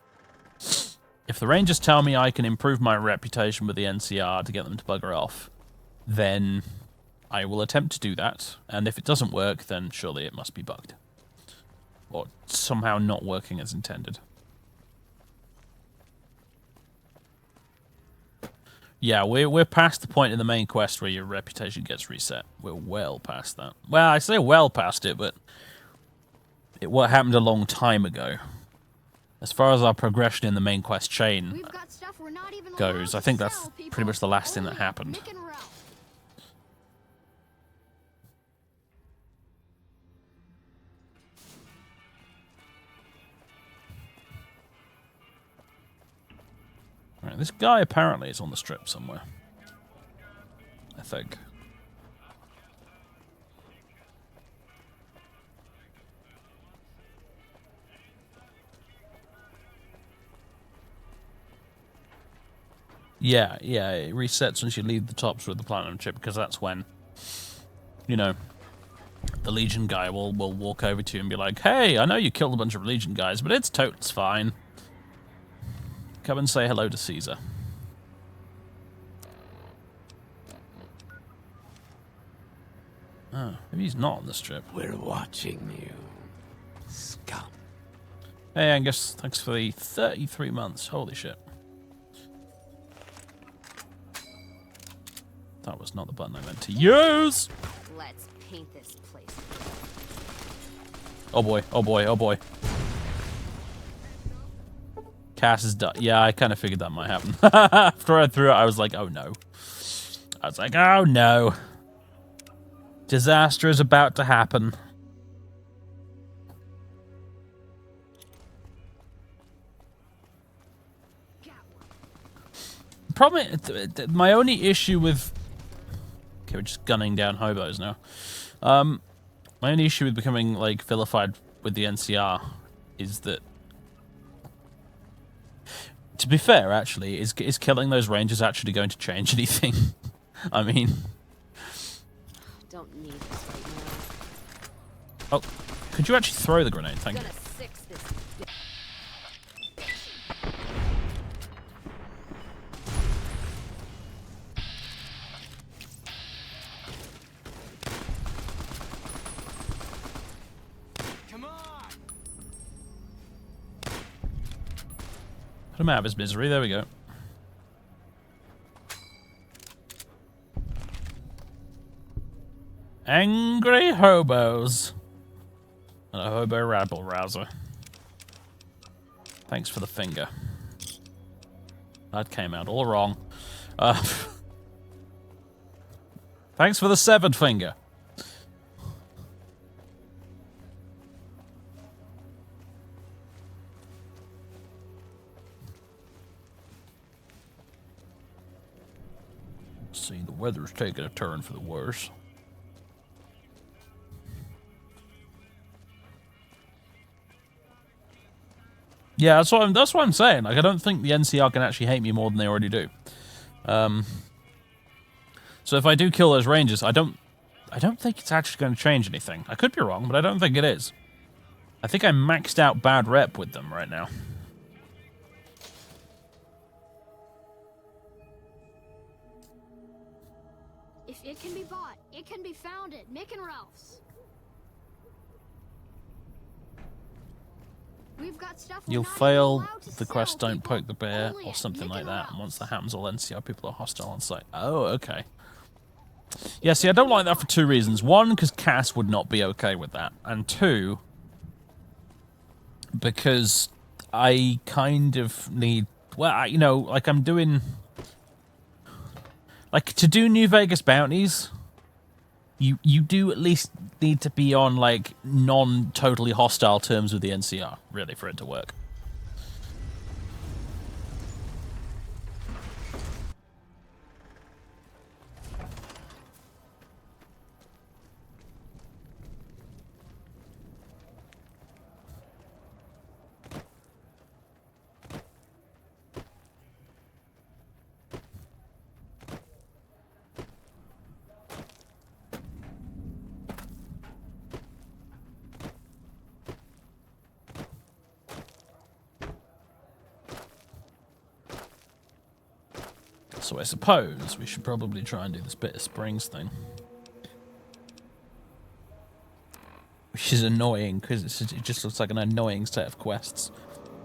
if the Rangers tell me I can improve my reputation with the NCR to get them to bugger off, then I will attempt to do that, and if it doesn't work, then surely it must be bugged. Or somehow not working as intended. Yeah, we're past the point in the main quest where your reputation gets reset. We're well past that. Well, I say well past it, but what happened a long time ago. As far as our progression in the main quest chain goes, I think that's pretty much the last thing that happened. Right, this guy apparently is on the strip somewhere. I think. Yeah, it resets once you leave the tops with the platinum chip, because that's when, you know, the Legion guy will walk over to you and be like, hey, I know you killed a bunch of Legion guys, but it's totes fine. Come and say hello to Caesar. Oh, maybe he's not on the strip. We're watching you, scum. Hey, Angus, thanks for the 33 months. Holy shit. That was not the button I meant to use. Let's paint this place. Oh boy, oh boy, oh boy. Cass is done. Yeah, I kind of figured that might happen. After I threw it, I was like, oh no. I was like, oh no. Disaster is about to happen. problem. My only issue with... Okay, we're just gunning down hobos now. My only issue with becoming, like, vilified with the NCR is that... To be fair, actually, is killing those rangers actually going to change anything? I mean... Don't need this right now. Oh, could you actually throw the grenade? Thank you. Gonna six this. Come on! Put him out of his misery. There we go. Angry hobos. And a hobo rabble rouser. Thanks for the finger. That came out all wrong. Thanks for the severed finger. See, the weather's taking a turn for the worse. Yeah, that's what I'm saying. Like, I don't think the NCR can actually hate me more than they already do. So if I do kill those rangers, I don't think it's actually going to change anything. I could be wrong, but I don't think it is. I think I maxed out bad rep with them right now. If it can be bought, it can be found at Mick and Ralph's. We've got stuff we're You'll not even fail allowed to if the sell, quests don't people. poke the bear Only or at something Mick like and that. And once that Ralph's. happens, all NCR people are hostile on site. Oh, okay. Yeah, see, I don't like that for two reasons. One, because Cass would not be okay with that. And two, because I kind of need... Well, you know, like I'm doing... Like, to do New Vegas bounties, you do at least need to be on, like, non-totally hostile terms with the NCR, really, for it to work. So I suppose we should probably try and do this bit of Springs thing. Which is annoying, because it just looks like an annoying set of quests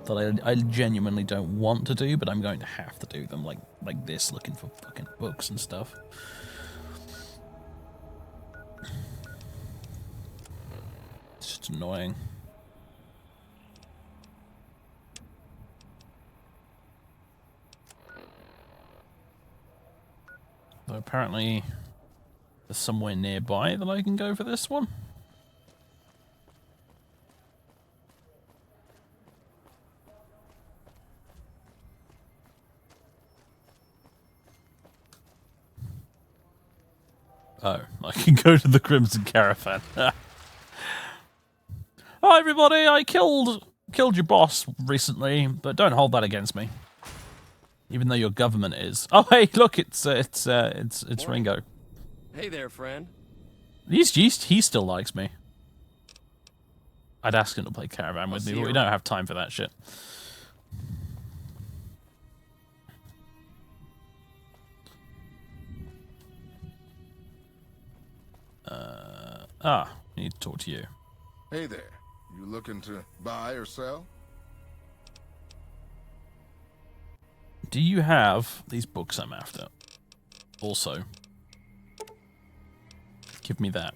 that I genuinely don't want to do, but I'm going to have to do them like this, looking for fucking books and stuff. It's just annoying. Though apparently there's somewhere nearby that I can go for this one. Oh, I can go to the Crimson Caravan. Hi everybody, I killed your boss recently, but don't hold that against me. Even though your government is. Oh hey, look, it's Ringo. Hey there, friend. He still likes me. I'd ask him to play Caravan with me, but we don't have time for that shit. I need to talk to you. Hey there. You looking to buy or sell? Do you have these books I'm after? Also, give me that.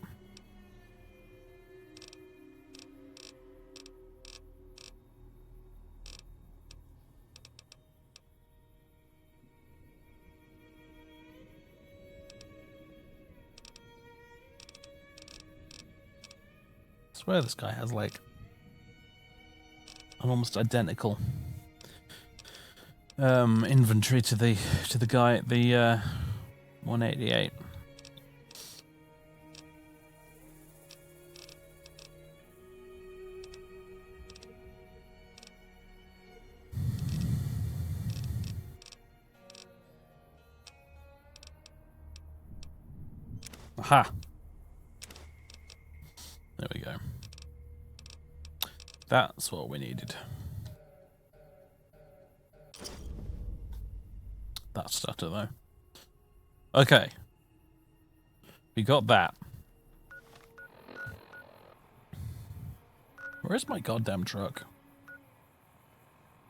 I swear this guy has like an almost identical inventory to the guy at the 188. Aha. There we go. That's what we needed. That stutter though. Okay. We got that. Where's my goddamn truck?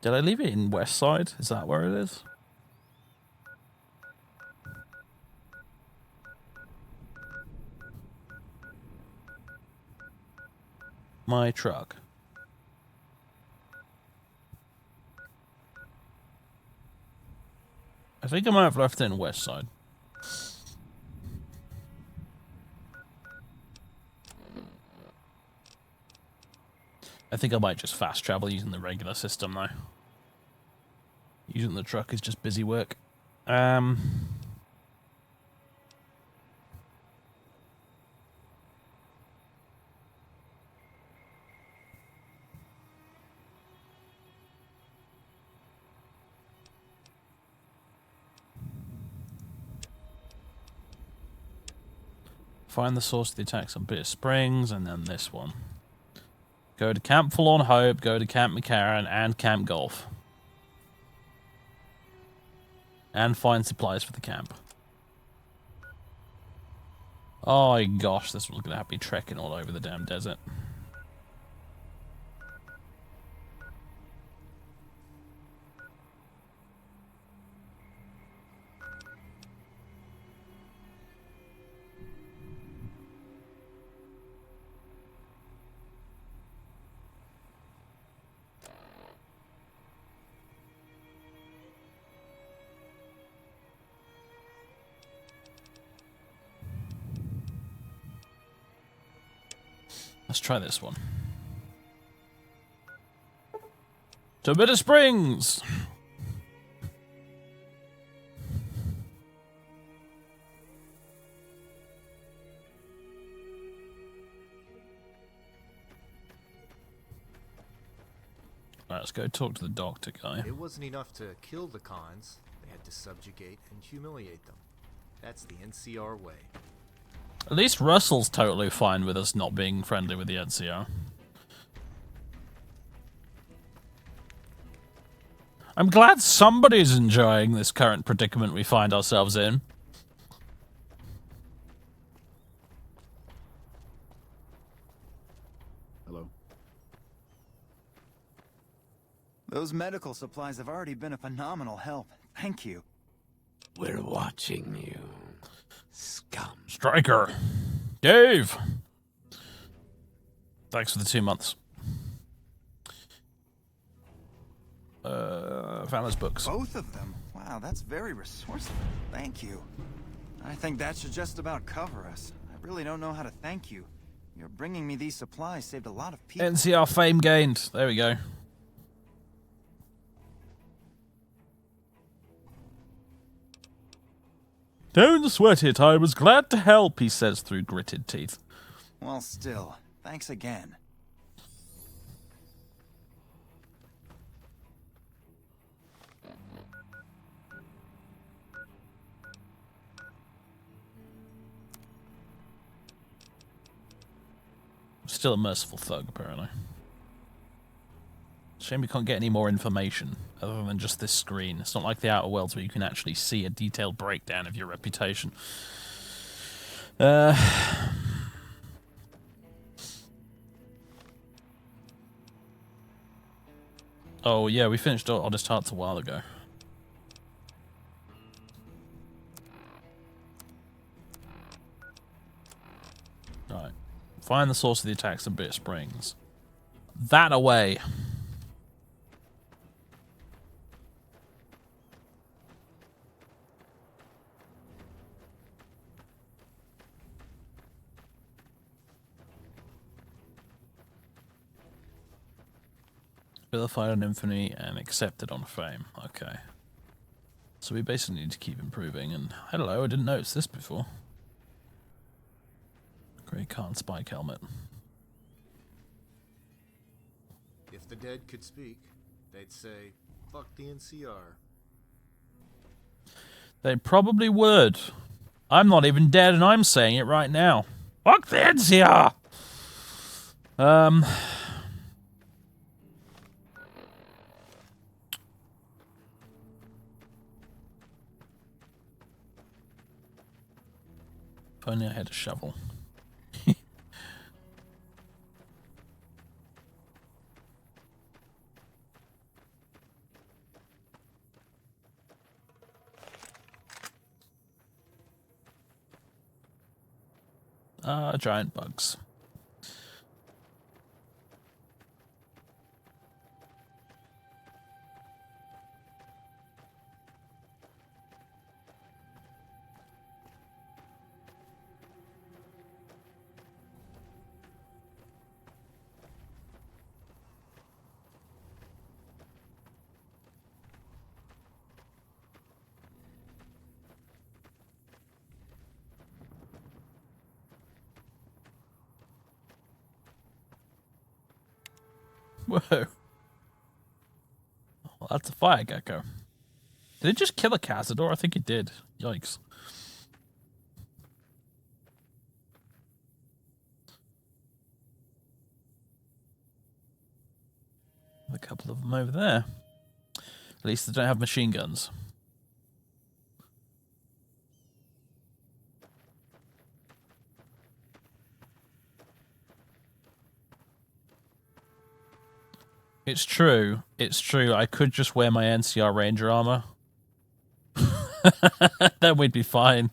Did I leave it in West Side? Is that where it is? My truck. I think I might have left it in West Side. I think I might just fast travel using the regular system though. Using the truck is just busy work. Find the source of the attacks on Bitter Springs, and then this one. Go to Camp Forlorn Hope, go to Camp McCarran, and Camp Golf. And find supplies for the camp. Oh my gosh, this one's gonna have me trekking all over the damn desert. Let's try this one. To Bitter Springs! Alright, let's go talk to the doctor guy. It wasn't enough to kill the cons. They had to subjugate and humiliate them. That's the NCR way. At least Russell's totally fine with us not being friendly with the NCR. I'm glad somebody's enjoying this current predicament we find ourselves in. Hello? Those medical supplies have already been a phenomenal help. Thank you. We're watching you, scum. Striker. Dave. Thanks for the 2 months. Found those books. Both of them? Wow, that's very resourceful. Thank you. I think that should just about cover us. I really don't know how to thank you. Your bringing me these supplies saved a lot of people. NCR fame gained. There we go. Don't sweat it, I was glad to help, he says through gritted teeth. Well, still, thanks again. Still a merciful thug, apparently. Shame we can't get any more information other than just this screen. It's not like the Outer Worlds where you can actually see a detailed breakdown of your reputation. Oh yeah, we finished Oddest Hearts a while ago. Alright. Find the source of the attacks of Bitter Springs. That away. Vilified on infamy and accepted on fame. Okay. So we basically need to keep improving. And hello, I didn't notice this before. Grey Khan spike helmet. If the dead could speak, they'd say, fuck the NCR. They probably would. I'm not even dead and I'm saying it right now. Fuck the NCR! If only I had a shovel. Giant bugs. Whoa. Well, that's a fire gecko. Did it just kill a cazador? I think it did. Yikes. A couple of them over there. At least they don't have machine guns. It's true. It's true. I could just wear my NCR Ranger armor. Then we'd be fine.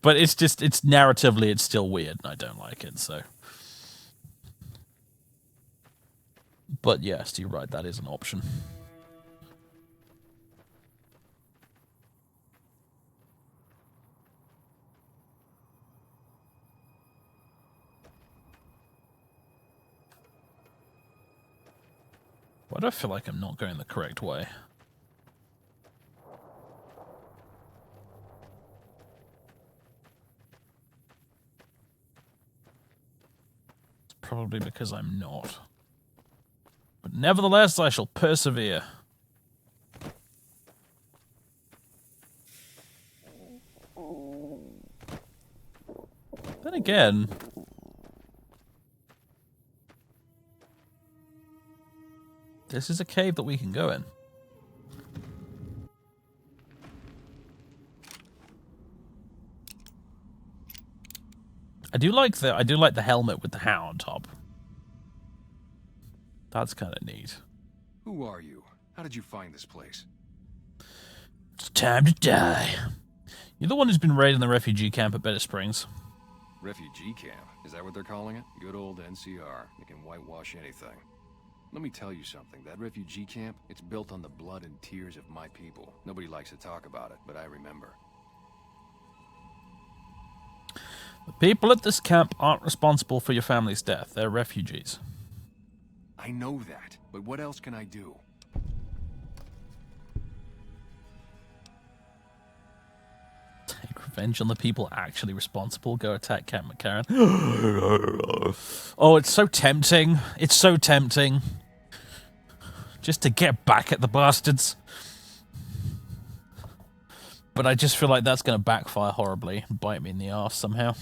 But it's just, it's narratively, it's still weird, and I don't like it, so. But yes, you're right, that is an option. Why do I feel like I'm not going the correct way? It's probably because I'm not. But nevertheless, I shall persevere. Then again... this is a cave that we can go in. I do like the helmet with the hat on top. That's kind of neat. Who are you? How did you find this place? It's time to die. You're the one who's been raiding the refugee camp at Better Springs. Refugee camp? Is that what they're calling it? Good old NCR. They can whitewash anything. Let me tell you something. That refugee camp, it's built on the blood and tears of my people. Nobody likes to talk about it, but I remember. The people at this camp aren't responsible for your family's death. They're refugees. I know that, but what else can I do? Take revenge on the people actually responsible. Go attack Camp McCarran. Oh, it's so tempting. It's so tempting. Just to get back at the bastards. But I just feel like that's going to backfire horribly and bite me in the arse somehow.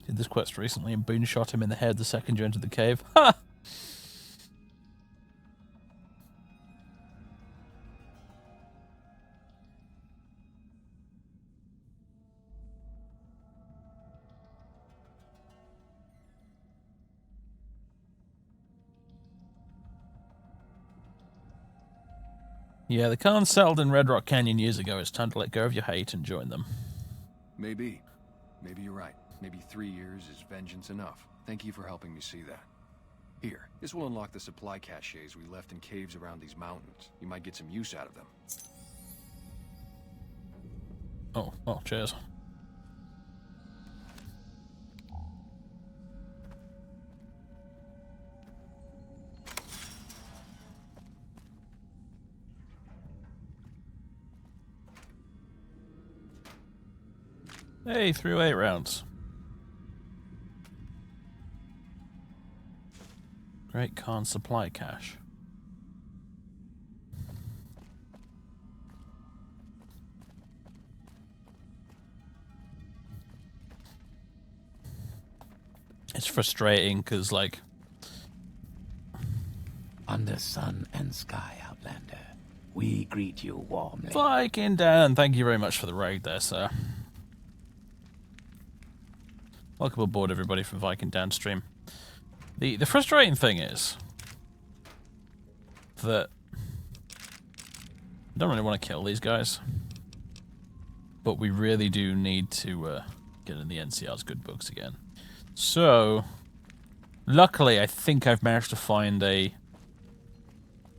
Did this quest recently and Boone shot him in the head the second you entered the cave. Ha! Yeah, the Khans settled in Red Rock Canyon years ago. It's time to let go of your hate and join them. Maybe. Maybe you're right. Maybe 3 years is vengeance enough. Thank you for helping me see that. Here, this will unlock the supply caches we left in caves around these mountains. You might get some use out of them. Oh, cheers. Hey, through 8 rounds. Great Khan supply cache. It's frustrating because, like... Under sun and sky, Outlander, we greet you warmly. Viking Dan, thank you very much for the raid there, sir. Welcome aboard, everybody, from Viking Dan stream. The frustrating thing is that I don't really want to kill these guys, but we really do need to get in the NCR's good books again. So, luckily, I think I've managed to find a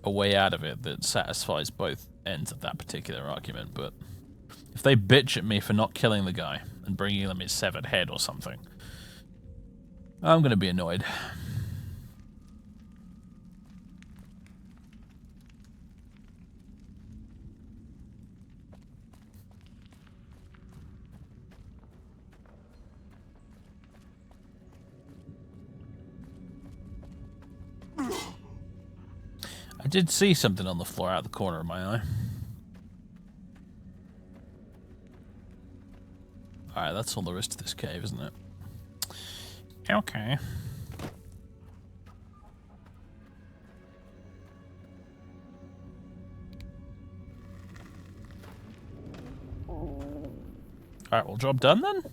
way out of it that satisfies both ends of that particular argument, but if they bitch at me for not killing the guy and bringing them his severed head or something, I'm going to be annoyed. I did see something on the floor out of the corner of my eye. Alright, that's all there is to this cave, isn't it? Okay. Alright, well, job done then?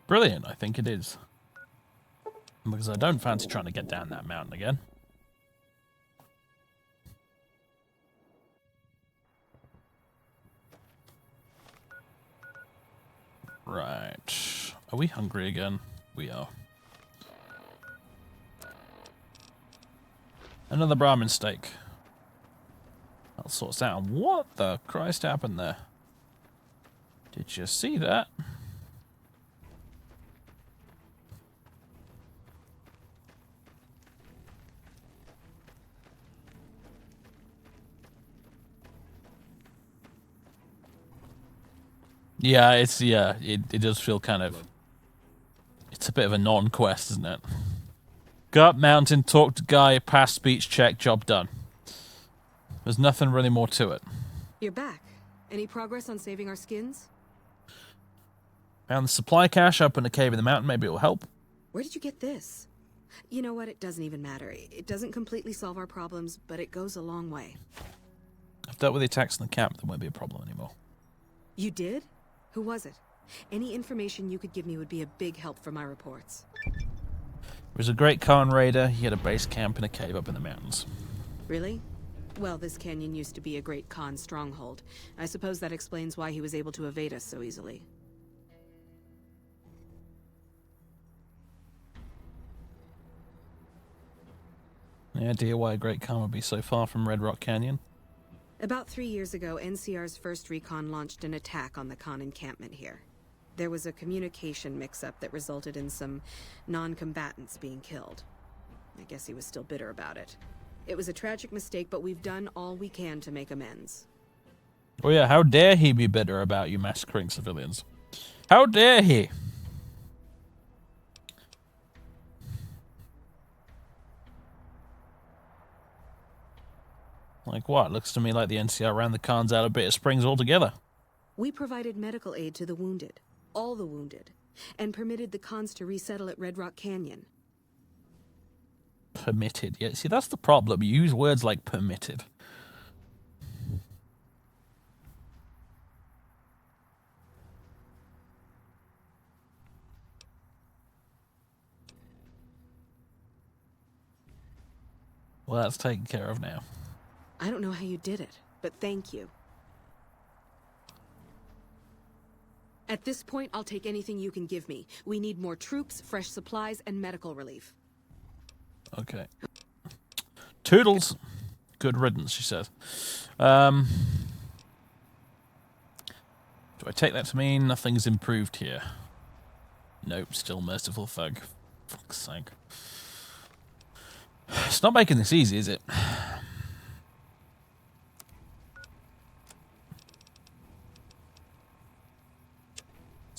Brilliant, I think it is. Because I don't fancy trying to get down that mountain again. Right. Are we hungry again? We are. Another Brahmin steak. That sorts out. What the Christ happened there? Did you see that? Yeah, it does feel kind of... It's a bit of a non-quest, isn't it? Go up mountain, talk to guy, pass speech check, job done. There's nothing really more to it. You're back. Any progress on saving our skins? Found the supply cache up in a cave in the mountain, maybe it'll help. Where did you get this? You know what, it doesn't even matter. It doesn't completely solve our problems, but it goes a long way. I've dealt with the attacks in the camp, there won't be a problem anymore. You did? Who was it? Any information you could give me would be a big help for my reports. He was a great Khan raider. He had a base camp in a cave up in the mountains. Really? Well, this canyon used to be a great Khan stronghold. I suppose that explains why he was able to evade us so easily. Any idea why a great Khan would be so far from Red Rock Canyon? About 3 years ago, NCR's first recon launched an attack on the Khan encampment here. There was a communication mix-up that resulted in some non-combatants being killed. I guess he was still bitter about it. It was a tragic mistake, but we've done all we can to make amends. Oh yeah, how dare he be bitter about you massacring civilians? How dare he? Like what? Looks to me like the NCR ran the Khans out of Bitter Springs altogether. We provided medical aid to the wounded, all the wounded, and permitted the Khans to resettle at Red Rock Canyon. Permitted. Yeah, see, that's the problem. You use words like permitted. Well, that's taken care of now. I don't know how you did it, but thank you. At this point, I'll take anything you can give me. We need more troops, fresh supplies, and medical relief. Okay. Toodles. Good riddance, she says. Do I take that to mean nothing's improved here? Nope, still merciful thug. Fuck's sake. It's not making this easy, is it?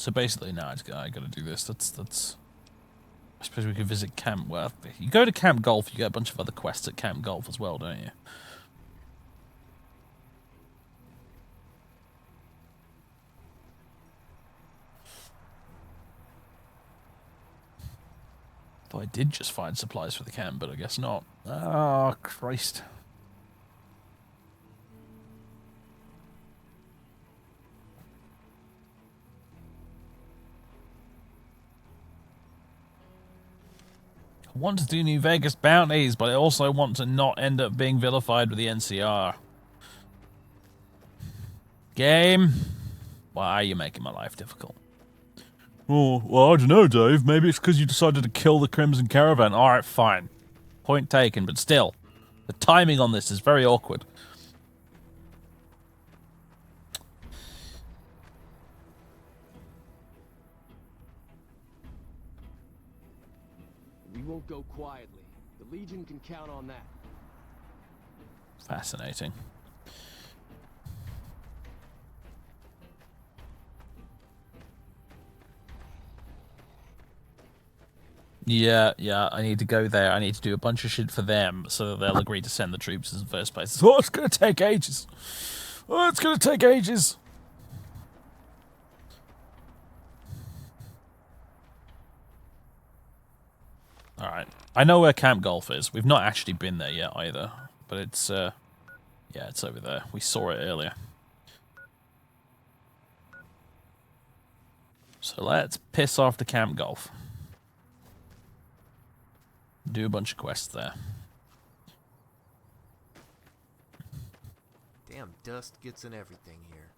So basically, now I gotta do this. That's. I suppose we could visit Camp. Well, you go to Camp Golf, you get a bunch of other quests at Camp Golf as well, don't you? Though I did just find supplies for the camp, but I guess not. Oh, Christ. I want to do New Vegas bounties, but I also want to not end up being vilified with the NCR. Game, why are you making my life difficult? Oh, well, I don't know, Dave. Maybe it's because you decided to kill the Crimson Caravan. Alright, fine. Point taken, but still. The timing on this is very awkward. We won't go quietly. The Legion can count on that. Fascinating. Yeah, I need to go there. I need to do a bunch of shit for them so that they'll agree to send the troops in the first place. Oh, it's gonna take ages. Oh, it's gonna take ages. Alright. I know where Camp Golf is. We've not actually been there yet either. But it's, yeah, it's over there. We saw it earlier. So let's piss off to Camp Golf. Do a bunch of quests there. Damn dust gets in everything here.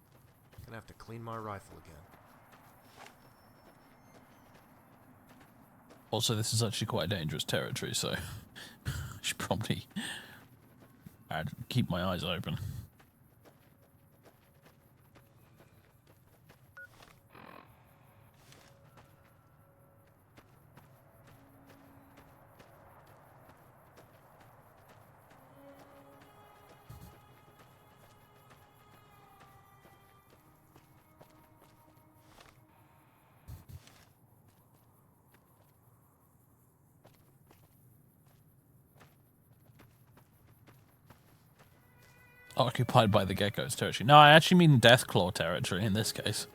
Gonna have to clean my rifle again. Also, this is actually quite dangerous territory, so I should probably keep my eyes open. Occupied by the Geckos territory. No, I actually mean Deathclaw territory in this case.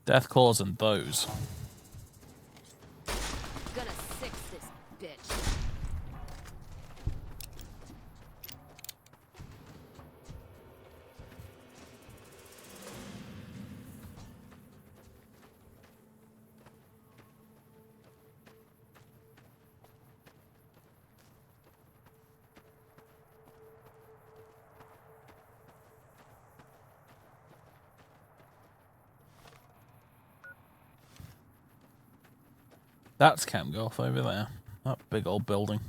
Deathclaws and those. Gonna fix this bitch. That's Camp Golf over there. That big old building.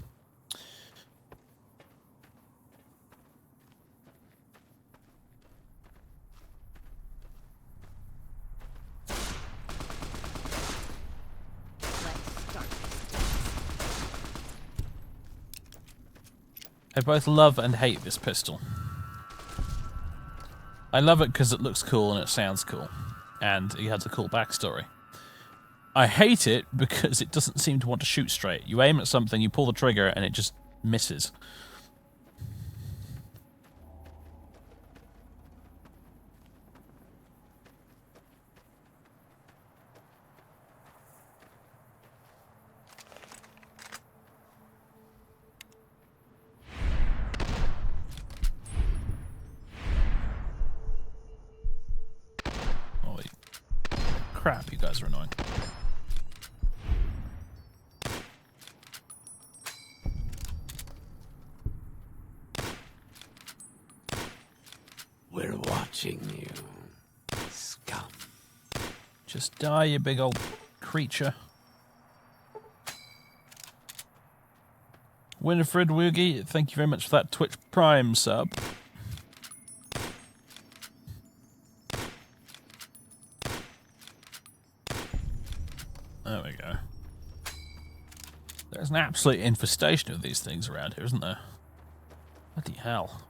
I both love and hate this pistol. I love it because it looks cool and it sounds cool. And it has a cool backstory. I hate it because it doesn't seem to want to shoot straight. You aim at something, you pull the trigger, and it just misses. Holy crap, you guys are annoying. We're watching you, scum. Just die, you big old creature. Winifred Woogie, thank you very much for that Twitch Prime sub. There we go. There's an absolute infestation of these things around here, isn't there? Bloody hell.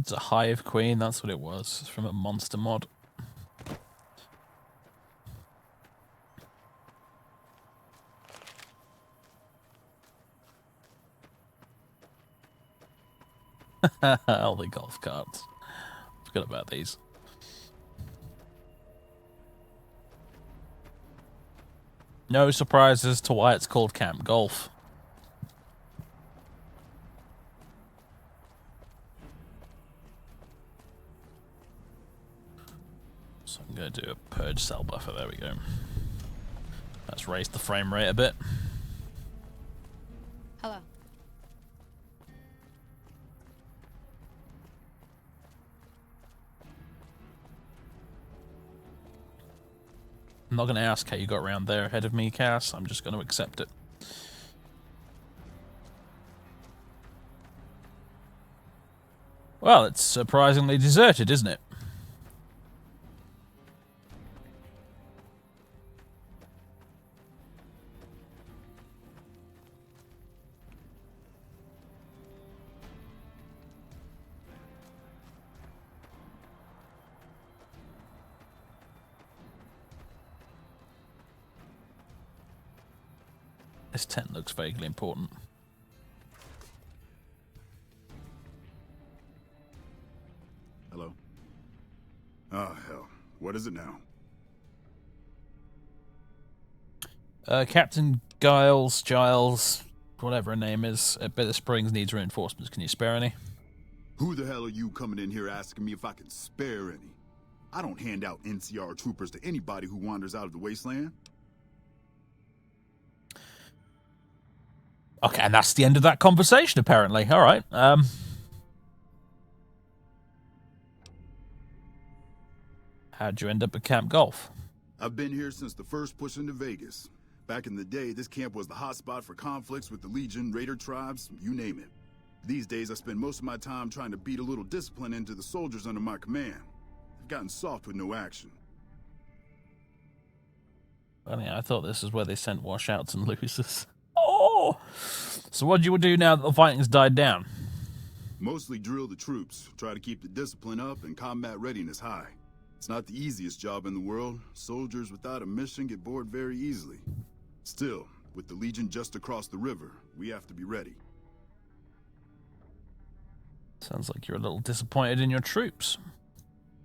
It's a hive queen, that's what it was. It's from a monster mod. All the golf carts. Forgot about these. No surprises to why it's called Camp Golf. So I'm going to do a purge cell buffer. There we go. Let's raise the frame rate a bit. Hello. I'm not going to ask how you got around there ahead of me, Cass. I'm just going to accept it. Well, it's surprisingly deserted, isn't it? This tent looks vaguely important. Hello? Oh, hell. What is it now? Captain Giles, whatever her name is, at Bitter Springs needs reinforcements. Can you spare any? Who the hell are you coming in here asking me if I can spare any? I don't hand out NCR troopers to anybody who wanders out of the wasteland. Okay, and that's the end of that conversation, apparently. All right. How'd you end up at Camp Golf? I've been here since the first push into Vegas. Back in the day, this camp was the hotspot for conflicts with the Legion, Raider tribes, you name it. These days, I spend most of my time trying to beat a little discipline into the soldiers under my command. I've gotten soft with no action. Funny, I thought this is where they sent washouts and losers. Oh! So what do you do now that the fighting's died down? Mostly drill the troops, try to keep the discipline up and combat readiness high. It's not the easiest job in the world. Soldiers without a mission get bored very easily. Still, with the Legion just across the river, we have to be ready. Sounds like you're a little disappointed in your troops.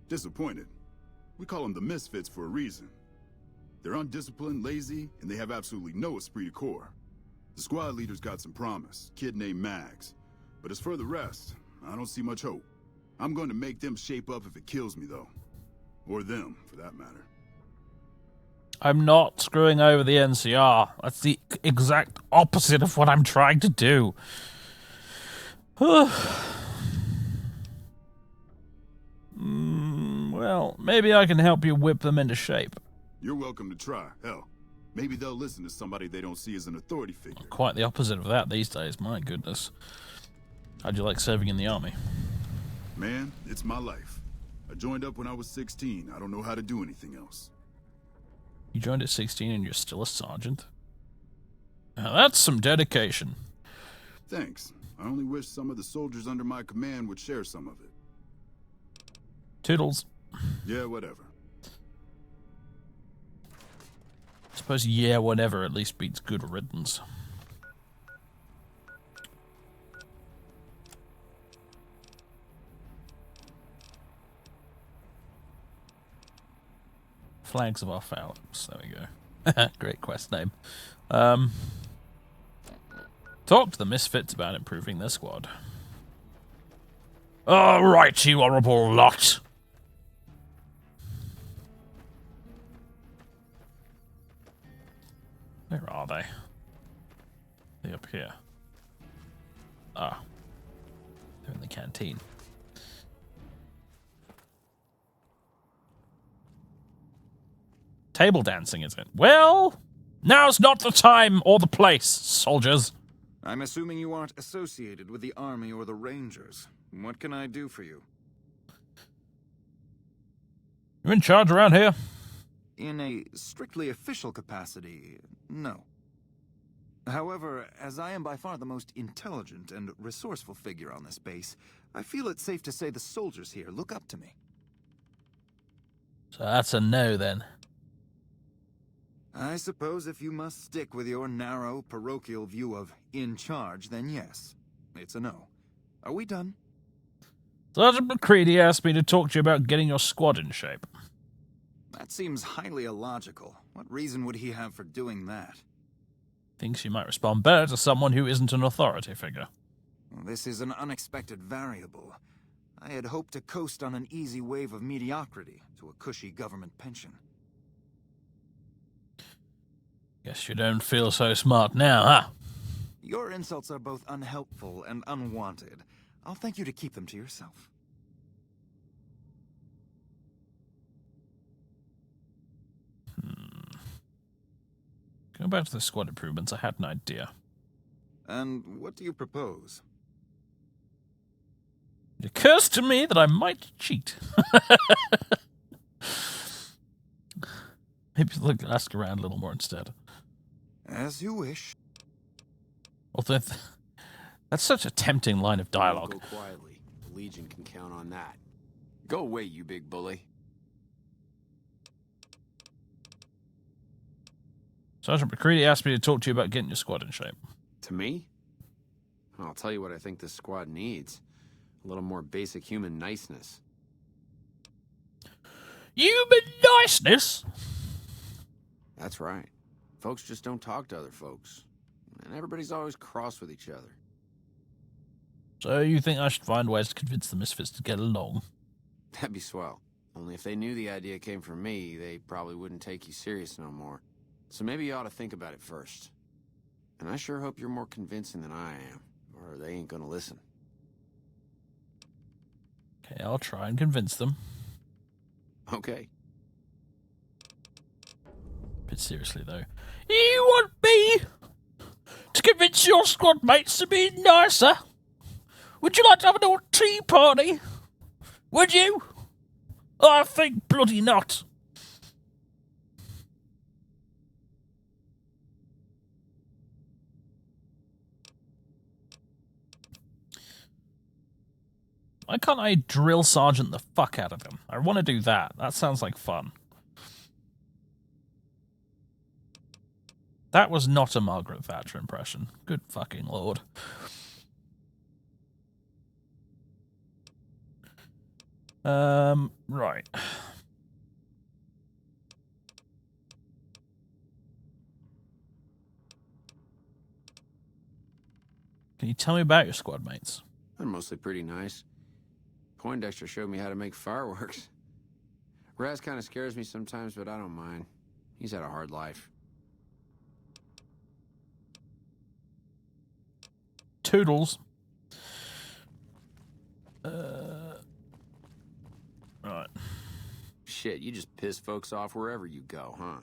Disappointed? We call them the Misfits for a reason. They're undisciplined, lazy, and they have absolutely no esprit de corps. The squad leader's got some promise, kid named Mags. But as for the rest, I don't see much hope. I'm going to make them shape up if it kills me, though. Or them, for that matter. I'm not screwing over the NCR. That's the exact opposite of what I'm trying to do. Well, maybe I can help you whip them into shape. You're welcome to try. Hell, maybe they'll listen to somebody they don't see as an authority figure. Quite the opposite of that these days, my goodness. How'd you like serving in the army? Man, it's my life. I joined up when I was 16. I don't know how to do anything else. You joined at 16 and you're still a sergeant? Now that's some dedication. Thanks. I only wish some of the soldiers under my command would share some of it. Toodles. Yeah, whatever. I suppose yeah, whatever at least beats good riddance. Flags of our phalanx. There we go. Great quest name. Talk to the Misfits about improving their squad. All right, you horrible lot. Where are they? They're up here. Ah. They're in the canteen. Table dancing, is it? Well, now's not the time or the place, soldiers. I'm assuming you aren't associated with the Army or the Rangers. What can I do for you? You're in charge around here? In a strictly official capacity, no. However, as I am by far the most intelligent and resourceful figure on this base, I feel it's safe to say the soldiers here look up to me. So that's a no, then. I suppose if you must stick with your narrow, parochial view of in charge, then yes, it's a no. Are we done? Sergeant McCready asked me to talk to you about getting your squad in shape. That seems highly illogical. What reason would he have for doing that? Thinks you might respond better to someone who isn't an authority figure. Well, this is an unexpected variable. I had hoped to coast on an easy wave of mediocrity to a cushy government pension. Guess you don't feel so smart now, huh? Your insults are both unhelpful and unwanted. I'll thank you to keep them to yourself. Going back to the squad improvements, I had an idea. And what do you propose? It occurs to me that I might cheat. Maybe look, ask around a little more instead. As you wish. Although that's such a tempting line of dialogue. Go quietly. The Legion can count on that. Go away, you big bully. Sergeant McCready asked me to talk to you about getting your squad in shape. To me? I'll tell you what I think this squad needs. A little more basic human niceness. Human niceness? That's right. Folks just don't talk to other folks. And everybody's always cross with each other. So you think I should find ways to convince the Misfits to get along? That'd be swell. Only if they knew the idea came from me, they probably wouldn't take you serious no more. So maybe you ought to think about it first. And I sure hope you're more convincing than I am, or they ain't gonna listen. Okay, I'll try and convince them. Okay. Bit seriously, though. You want me to convince your squad mates to be nicer? Would you like to have an old tea party? Would you? I think bloody not. Why can't I drill sergeant the fuck out of him? I want to do that. That sounds like fun. That was not a Margaret Thatcher impression. Good fucking lord. Right. Can you tell me about your squad mates? They're mostly pretty nice. Poindexter showed me how to make fireworks. Raz kind of scares me sometimes, but I don't mind. He's had a hard life. Toodles. Right. Shit, you just piss folks off wherever you go, huh?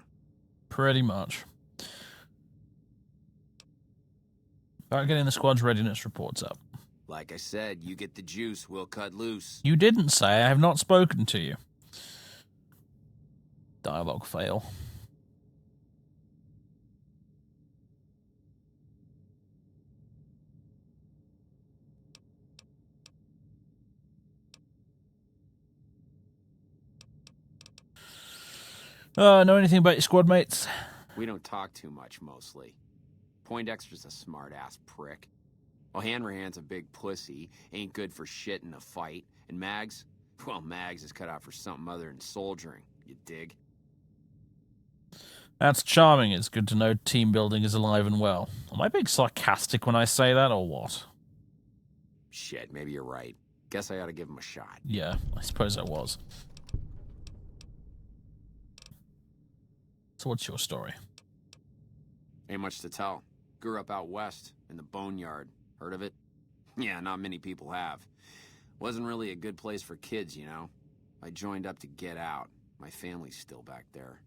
Pretty much. About getting the squad's readiness reports up. Like I said, you get the juice, we'll cut loose. You didn't say. I have not spoken to you. Dialogue fail. Know anything about your squad mates? We don't talk too much, mostly. Poindexter's a smart-ass prick. Well, Hanrahan's a big pussy, ain't good for shit in a fight. And Mags? Well, Mags is cut out for something other than soldiering, you dig? That's charming. It's good to know team building is alive and well. Am I being sarcastic when I say that, or what? Shit, maybe you're right. Guess I ought to give him a shot. Yeah, I suppose I was. So what's your story? Ain't much to tell. Grew up out west, in the Boneyard. Heard of it? Yeah, not many people have. Wasn't really a good place for kids, you know? I joined up to get out. My family's still back there.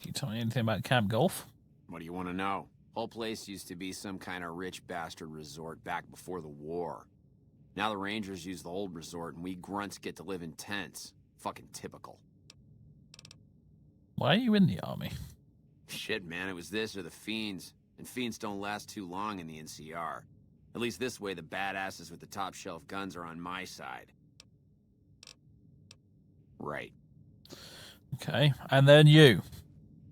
Can you tell me anything about Camp Golf? What do you want to know? Whole place used to be some kind of rich bastard resort back before the war. Now the Rangers use the old resort and we grunts get to live in tents. Fucking typical. Why are you in the army? Shit, man, it was this or the Fiends. And Fiends don't last too long in the NCR. At least this way the badasses with the top shelf guns are on my side. Right. Okay, and then you.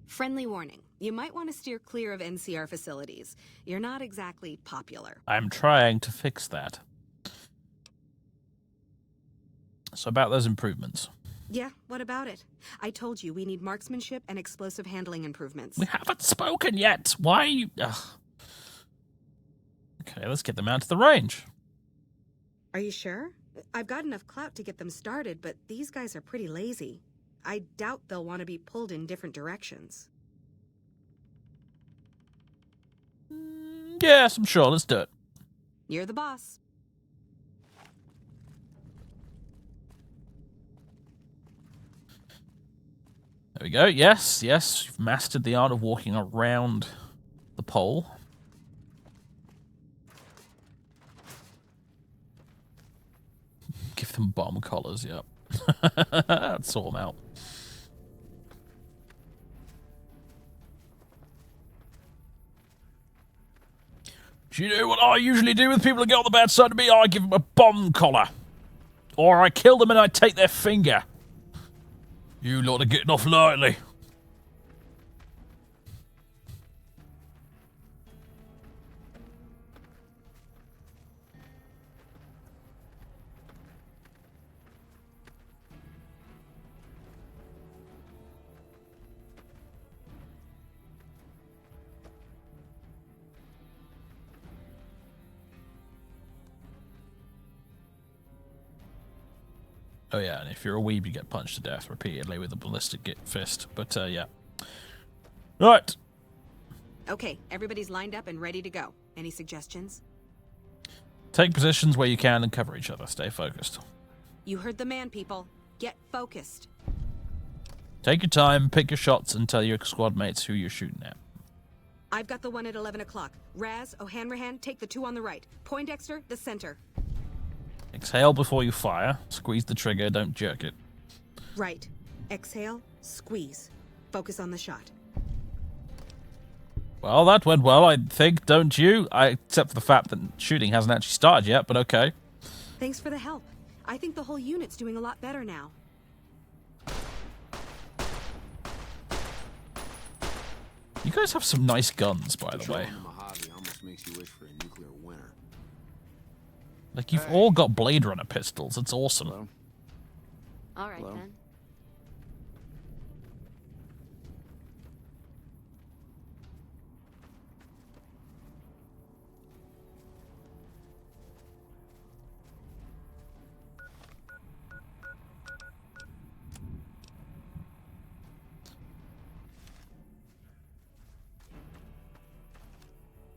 Friendly warning. You might want to steer clear of NCR facilities. You're not exactly popular. I'm trying to fix that. So about those improvements. Yeah, what about it? I told you we need marksmanship and explosive handling improvements. We haven't spoken yet. Why are you... Ugh. Okay, let's get them out to the range. Are you sure? I've got enough clout to get them started, but these guys are pretty lazy. I doubt they'll want to be pulled in different directions. Yes, I'm sure. Let's do it. You're the boss. There we go. Yes, yes. You've mastered the art of walking around the pole. Give them bomb collars, yep. Sort them out. Do you know what I usually do with people who get on the bad side of me? I give them a bomb collar. Or I kill them and I take their finger. You lot are getting off lightly. Oh yeah, and if you're a weeb, you get punched to death repeatedly with a ballistic fist. But yeah. Right. Okay, everybody's lined up and ready to go. Any suggestions? Take positions where you can and cover each other. Stay focused. You heard the man, people. Get focused. Take your time, pick your shots, and tell your squad mates who you're shooting at. I've got the one at 11 o'clock. Raz, O'Hanrahan, take the two on the right. Poindexter, the center. Exhale before you fire. Squeeze the trigger, don't jerk it. Right. Exhale, squeeze. Focus on the shot. Well, that went well, I think, don't you? Except for the fact that shooting hasn't actually started yet, but okay. Thanks for the help. I think the whole unit's doing a lot better now. You guys have some nice guns, by the way. Almost makes you wish for a nuclear winter. Like, you've all got Blade Runner pistols. It's awesome. Hello? All right, Hello? then.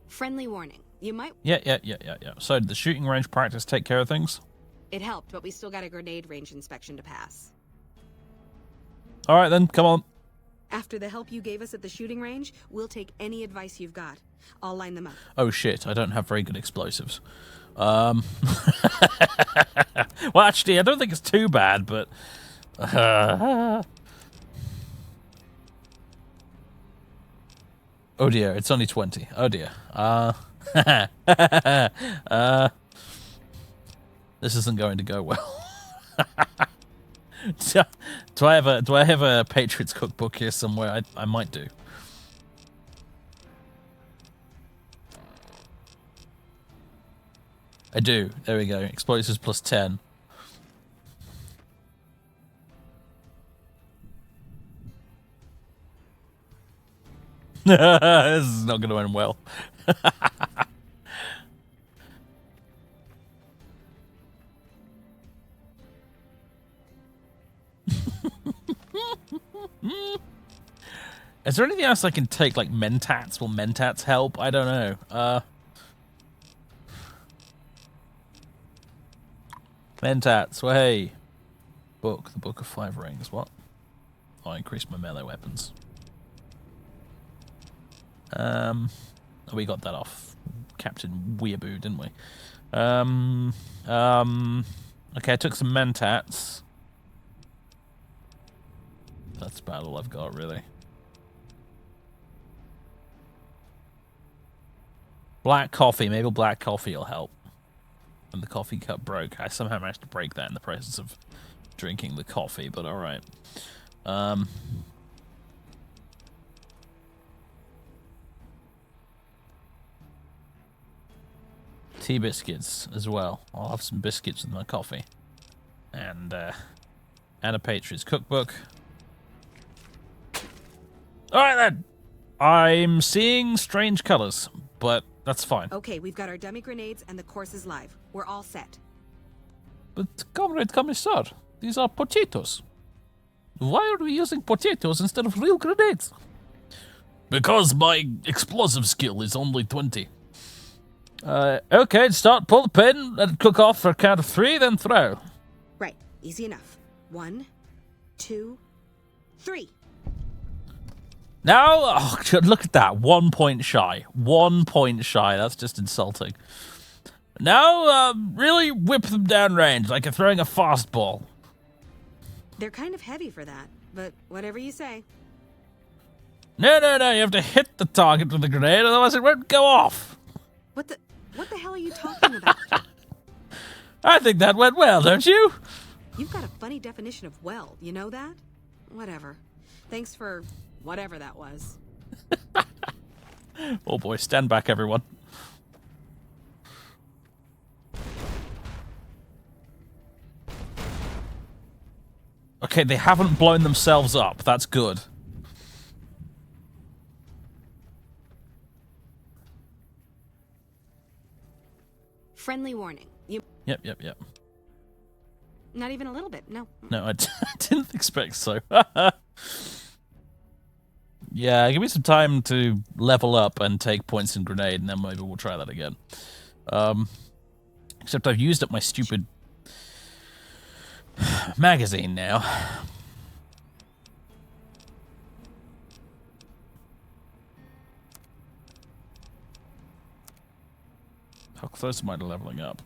Friendly warning. You might... Yeah. So, did the shooting range practice take care of things? It helped, but we still got a grenade range inspection to pass. All right, then. Come on. After the help you gave us at the shooting range, we'll take any advice you've got. I'll line them up. Oh, shit. I don't have very good explosives. Well, actually, I don't think it's too bad, but... Oh, dear. It's only 20. Oh, dear. This isn't going to go well. Do I have a Patriots cookbook here somewhere? I might do. I do. There we go. Explosives plus 10. This is not going to end well. Is there anything else I can take, like mentats? Will mentats help? I don't know. Mentats, well, hey. Book, the Book of Five Rings, what? Oh, I increased my melee weapons. We got that off Captain Weeaboo, didn't we? Okay, I took some mentats. That's about all I've got, really. Black coffee. Maybe black coffee will help. And the coffee cup broke. I somehow managed to break that in the process of drinking the coffee, but alright. Tea biscuits as well. I'll have some biscuits with my coffee. And Anna Patriot's cookbook. Alright then! I'm seeing strange colors, but that's fine. Okay, we've got our dummy grenades and the course is live. We're all set. But, Comrade Commissar, these are potatoes. Why are we using potatoes instead of real grenades? Because my explosive skill is only 20. Okay, start, pull the pin, let it cook off for a count of 3, then throw. Right, easy enough. 1, 2, 3. Now, oh, look at that, 1 point shy. 1 point shy, that's just insulting. Now, really whip them down range, like you're throwing a fastball. They're kind of heavy for that, but whatever you say. No, you have to hit the target with the grenade, otherwise it won't go off. What the hell are you talking about? I think that went well, don't you? You've got a funny definition of well, you know that? Whatever. Thanks for whatever that was. Oh boy, stand back, everyone. Okay, they haven't blown themselves up. That's good. Friendly warning. You. Yep. Not even a little bit, no. No, I didn't expect so. Yeah, give me some time to level up and take points in grenade, and then maybe we'll try that again. Except I've used up my stupid magazine now. How close am I to leveling up?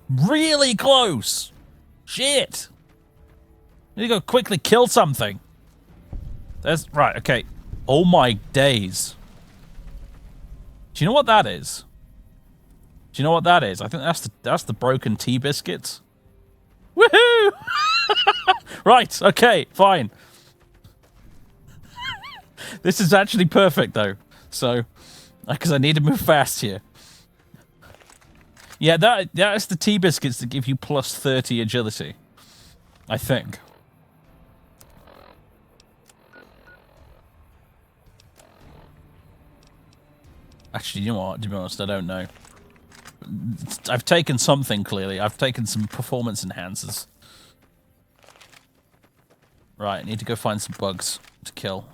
Really close! Shit! I need to go quickly kill something. There's... Right, okay. Oh my days. Do you know what that is? Do you know what that is? I think that's the broken tea biscuits. Woohoo! Right, okay, fine. This is actually perfect, though. So, because I need to move fast here. Yeah, that's the tea biscuits that give you plus 30 agility. I think. Actually, you know what? To be honest, I don't know. I've taken something, clearly. I've taken some performance enhancers. Right, I need to go find some bugs to kill.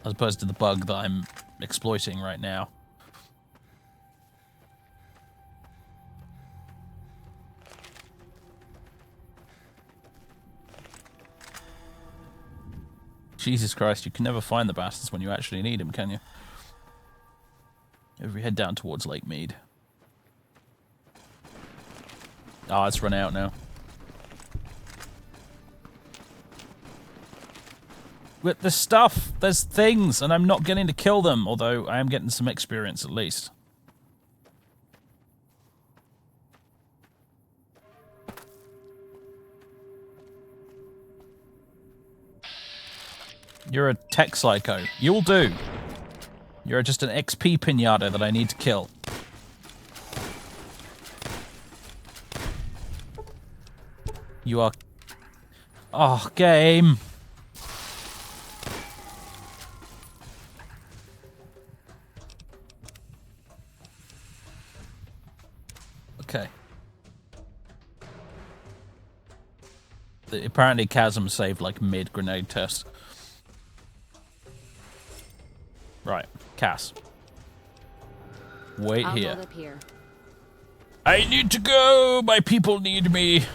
As opposed to the bug that I'm exploiting right now. Jesus Christ, you can never find the bastards when you actually need them, can you? If we head down towards Lake Mead. Ah, it's run out now. With the stuff, there's things, and I'm not getting to kill them, although I am getting some experience at least. You're a tech psycho. You'll do. You're just an XP pinata that I need to kill. You are... Oh, game. Okay. Apparently Chasm saved like mid-grenade test. Right, Cass. Wait I'll here. hold up here. I need to go! My people need me!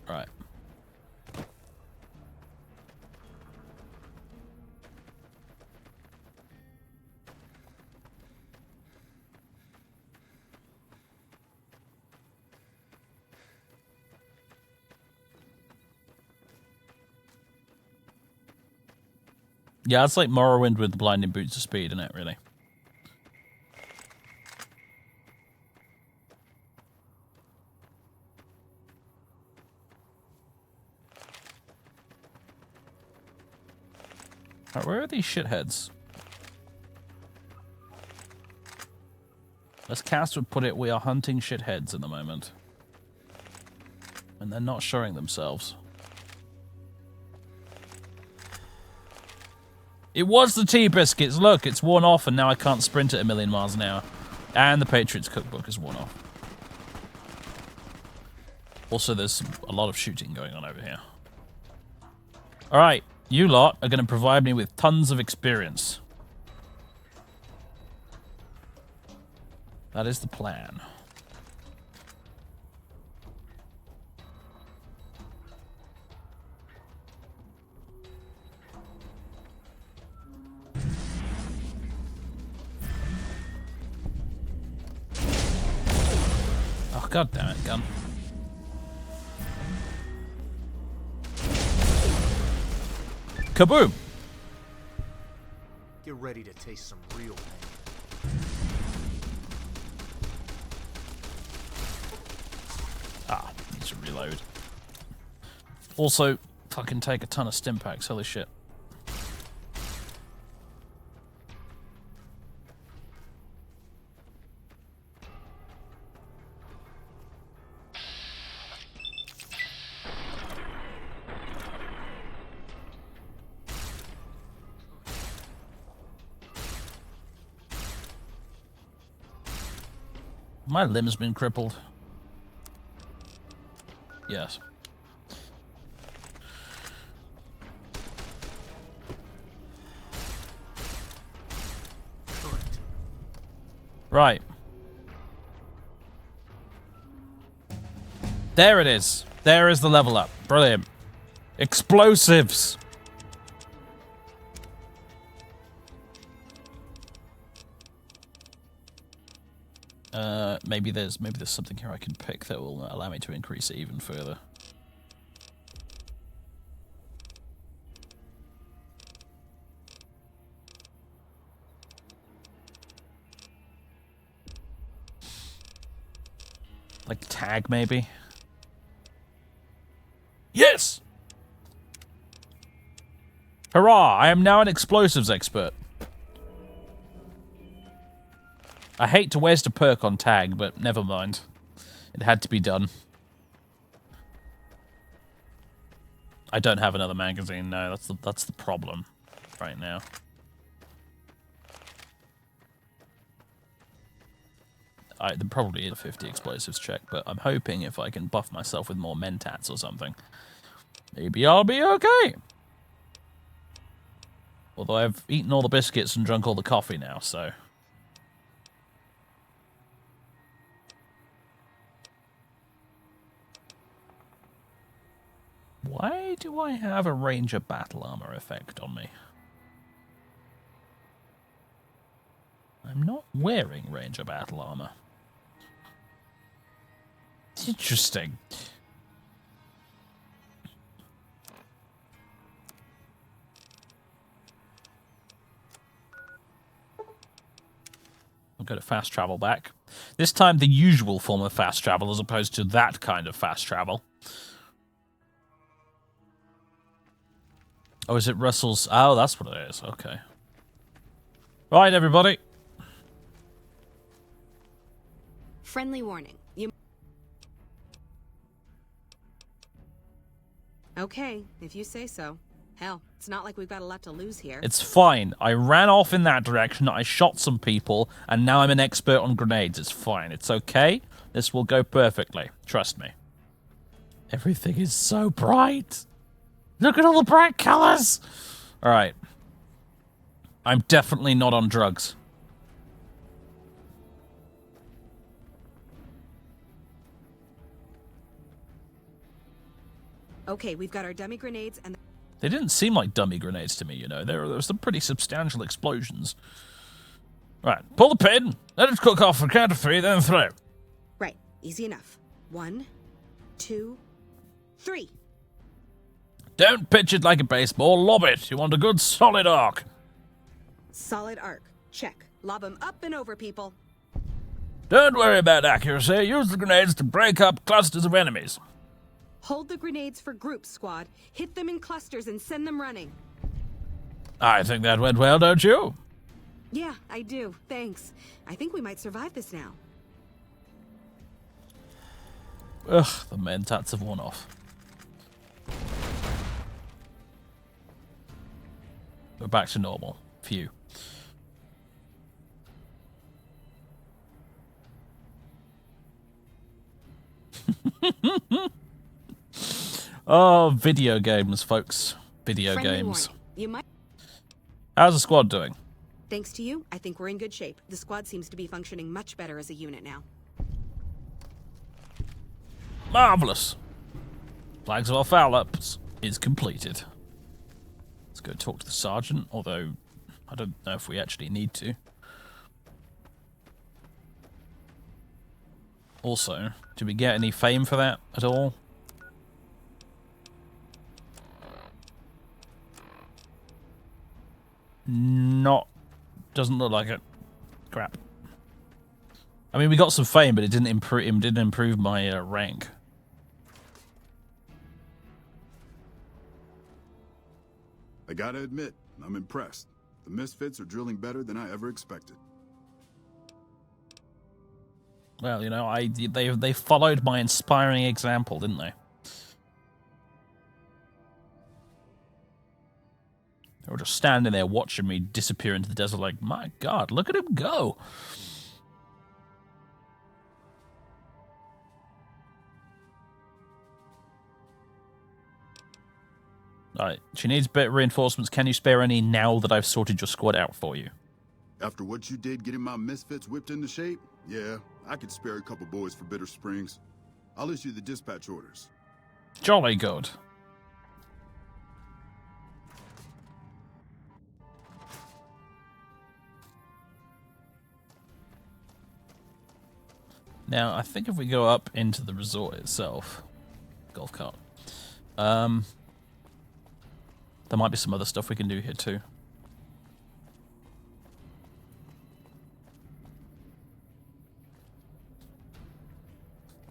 Right. Yeah, it's like Morrowind with the blinding boots of speed, isn't it, really? Alright, where are these shitheads? As Cass would put it, we are hunting shitheads at the moment. And they're not showing themselves. It was the tea biscuits. Look, it's worn off and now I can't sprint at 1,000,000 miles an hour. And the Patriots cookbook is worn off. Also, there's a lot of shooting going on over here. Alright, you lot are going to provide me with tons of experience. That is the plan. Oh, god damn it, gun. Kaboom! Get ready to taste some real pain. Ah, need to reload. Also, fucking take a ton of stim packs, holy shit. My limb's been crippled. Yes. Right. There it is. There is the level up. Brilliant. Explosives. Maybe there's something here I can pick that will allow me to increase it even further. Like tag, maybe? Yes! Hurrah! I am now an explosives expert. I hate to waste a perk on tag, but never mind. It had to be done. I don't have another magazine, no. That's the problem right now. There probably is a 50 explosives check, but I'm hoping if I can buff myself with more mentats or something, maybe I'll be okay. Although I've eaten all the biscuits and drunk all the coffee now, so... Why do I have a Ranger battle armor effect on me? I'm not wearing Ranger battle armor. Interesting. I'll go to fast travel back. This time the usual form of fast travel as opposed to that kind of fast travel. Oh, is it Russell's? Oh, that's what it is. Okay. Right, everybody. Friendly warning. Okay, if you say so. Hell, it's not like we've got a lot to lose here. It's fine. I ran off in that direction, I shot some people, and now I'm an expert on grenades. It's fine. It's okay. This will go perfectly. Trust me. Everything is so bright. Look at all the bright colors! Alright. I'm definitely not on drugs. Okay, we've got our dummy grenades and... They didn't seem like dummy grenades to me, you know. There were some pretty substantial explosions. Right, pull the pin, let it cook off for count of 3, then throw. Right, easy enough. 1, 2, 3. Don't pitch it like a baseball, lob it. You want a good solid arc. Solid arc. Check. Lob 'em up and over, people. Don't worry about accuracy. Use the grenades to break up clusters of enemies. Hold the grenades for groups, squad. Hit them in clusters and send them running. I think that went well, don't you? Yeah, I do. Thanks. I think we might survive this now. Ugh, the mentats have worn off. We're back to normal. Phew. Oh, video games, folks. Video Friendly games. warning. You might. How's the squad doing? Thanks to you, I think we're in good shape. The squad seems to be functioning much better as a unit now. Marvelous. Flags of our foul-ups is completed. Let's go talk to the sergeant, although I don't know if we actually need to. Also, do we get any fame for that at all? Doesn't look like it. Crap. I mean, we got some fame, but it didn't improve my rank. I gotta admit, I'm impressed. The Misfits are drilling better than I ever expected. Well, you know, they followed my inspiring example, didn't they? They were just standing there watching me disappear into the desert like, my God, look at him go. Alright, she needs better reinforcements. Can you spare any now that I've sorted your squad out for you? After what you did getting my Misfits whipped into shape, yeah, I could spare a couple boys for Bitter Springs. I'll issue the dispatch orders. Jolly good. Now, I think if we go up into the resort itself, golf cart, there might be some other stuff we can do here too.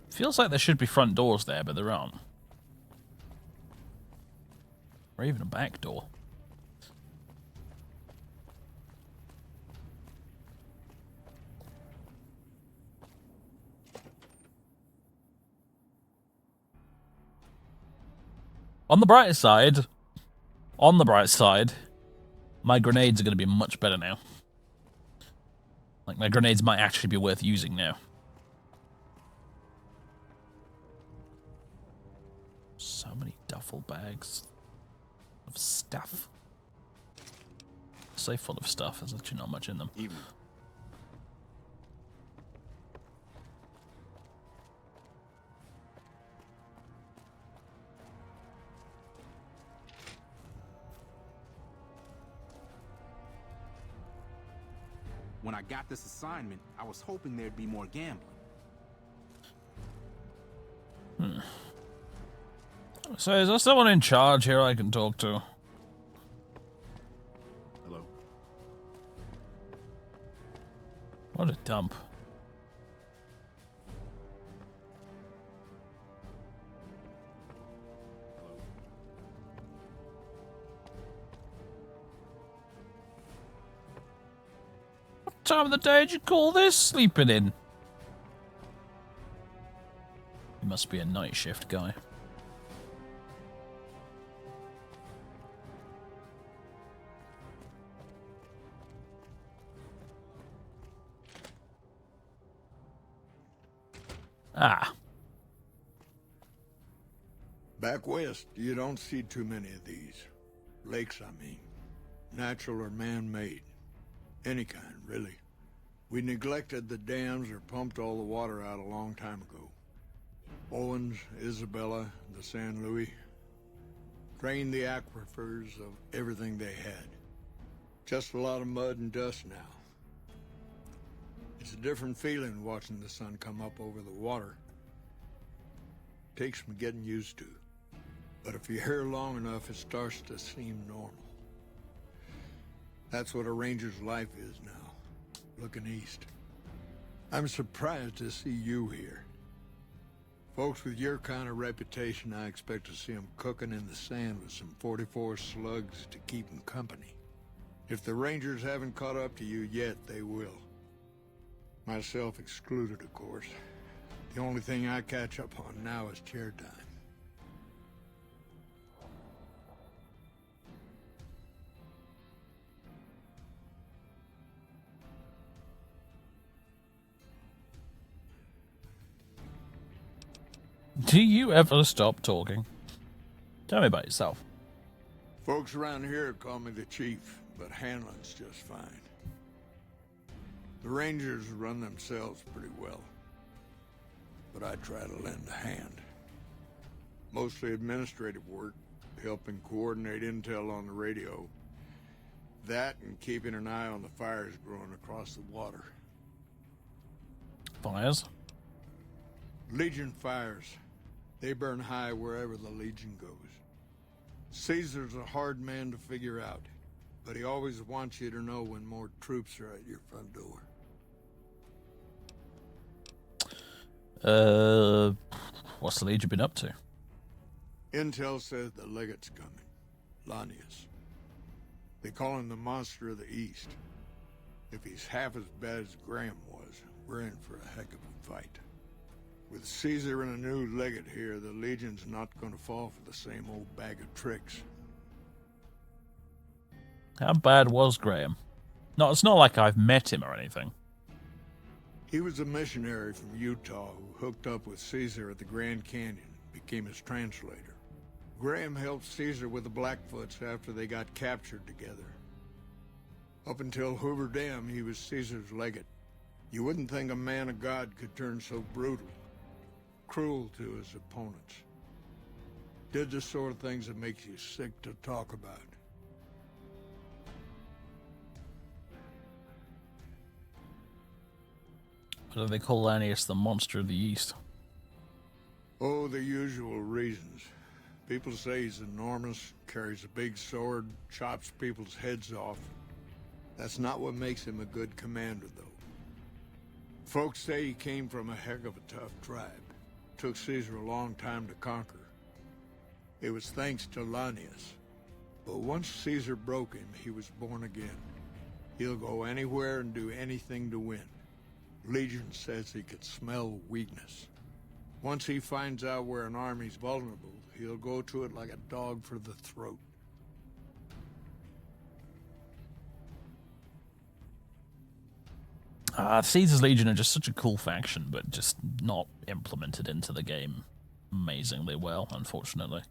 Feels like there should be front doors there, but there aren't. Or even a back door. On the bright side, my grenades are going to be much better now. Like, my grenades might actually be worth using now. So many duffel bags of stuff. So full of stuff, there's actually not much in them. Even. When I got this assignment, I was hoping there'd be more gambling. So is there someone in charge here I can talk to? Hello. What a dump. What time of the day did you call this sleeping in? He must be a night shift guy. Ah. Back west, you don't see too many of these. Lakes, I mean. Natural or man-made. Any kind, really. We neglected the dams or pumped all the water out a long time ago. Owens, Isabella, the San Luis. Drained the aquifers of everything they had. Just a lot of mud and dust now. It's a different feeling watching the sun come up over the water. Takes some getting used to. But if you're here long enough, it starts to seem normal. That's what a ranger's life is now, looking east. I'm surprised to see you here. Folks with your kind of reputation, I expect to see them cooking in the sand with some 44 slugs to keep them company. If the Rangers haven't caught up to you yet, they will. Myself excluded, of course. The only thing I catch up on now is chair time. Do you ever stop talking? Tell me about yourself. Folks around here call me the chief, but handling's just fine. The Rangers run themselves pretty well, but I try to lend a hand. Mostly administrative work, helping coordinate intel on the radio. That and keeping an eye on the fires growing across the water. Fires? Legion fires. They burn high wherever the Legion goes. Caesar's a hard man to figure out, but he always wants you to know when more troops are at your front door. What's the Legion been up to? Intel says the legate's coming. Lanius. They call him the Monster of the East. If he's half as bad as Graham was, we're in for a heck of a fight. With Caesar and a new legate here, the Legion's not going to fall for the same old bag of tricks. How bad was Graham? No, it's not like I've met him or anything. He was a missionary from Utah who hooked up with Caesar at the Grand Canyon, became his translator. Graham helped Caesar with the Blackfoots after they got captured together. Up until Hoover Dam, he was Caesar's legate. You wouldn't think a man of God could turn so brutal. Cruel to his opponents. Did the sort of things that makes you sick to talk about. Why do they call Lanius the Monster of the East? Oh, the usual reasons. People say he's enormous, carries a big sword, chops people's heads off. That's not what makes him a good commander, though. Folks say he came from a heck of a tough tribe. Took Caesar a long time to conquer. It was thanks to Lanius. But once Caesar broke him, he was born again. He'll go anywhere and do anything to win. Legion says he could smell weakness. Once he finds out where an army's vulnerable, he'll go to it like a dog for the throat. Caesar's Legion are just such a cool faction, but just not implemented into the game amazingly well, unfortunately.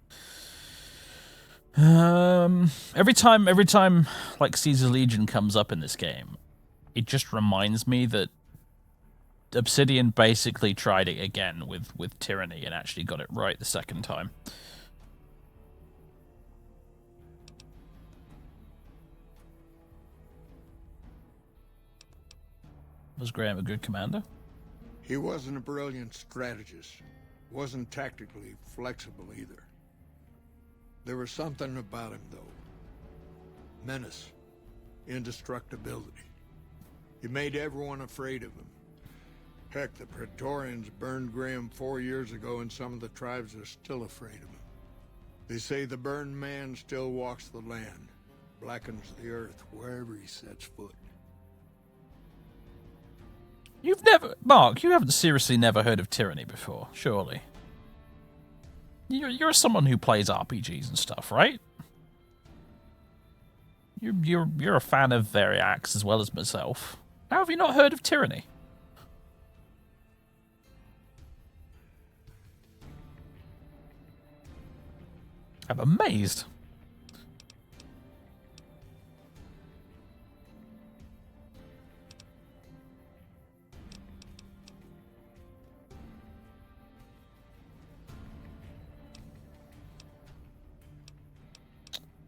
Every time like Caesar's Legion comes up in this game, it just reminds me that Obsidian basically tried it again with Tyranny and actually got it right the second time. Was Graham a good commander? He wasn't a brilliant strategist. Wasn't tactically flexible either. There was something about him, though. Menace. Indestructibility. He made everyone afraid of him. Heck, the Praetorians burned Graham 4 years ago, and some of the tribes are still afraid of him. They say the burned man still walks the land, blackens the earth wherever he sets foot. You've never... Mark, you haven't seriously never heard of Tyranny before, surely? You're someone who plays RPGs and stuff, right? You're a fan of Variax as well as myself. How have you not heard of Tyranny? I'm amazed.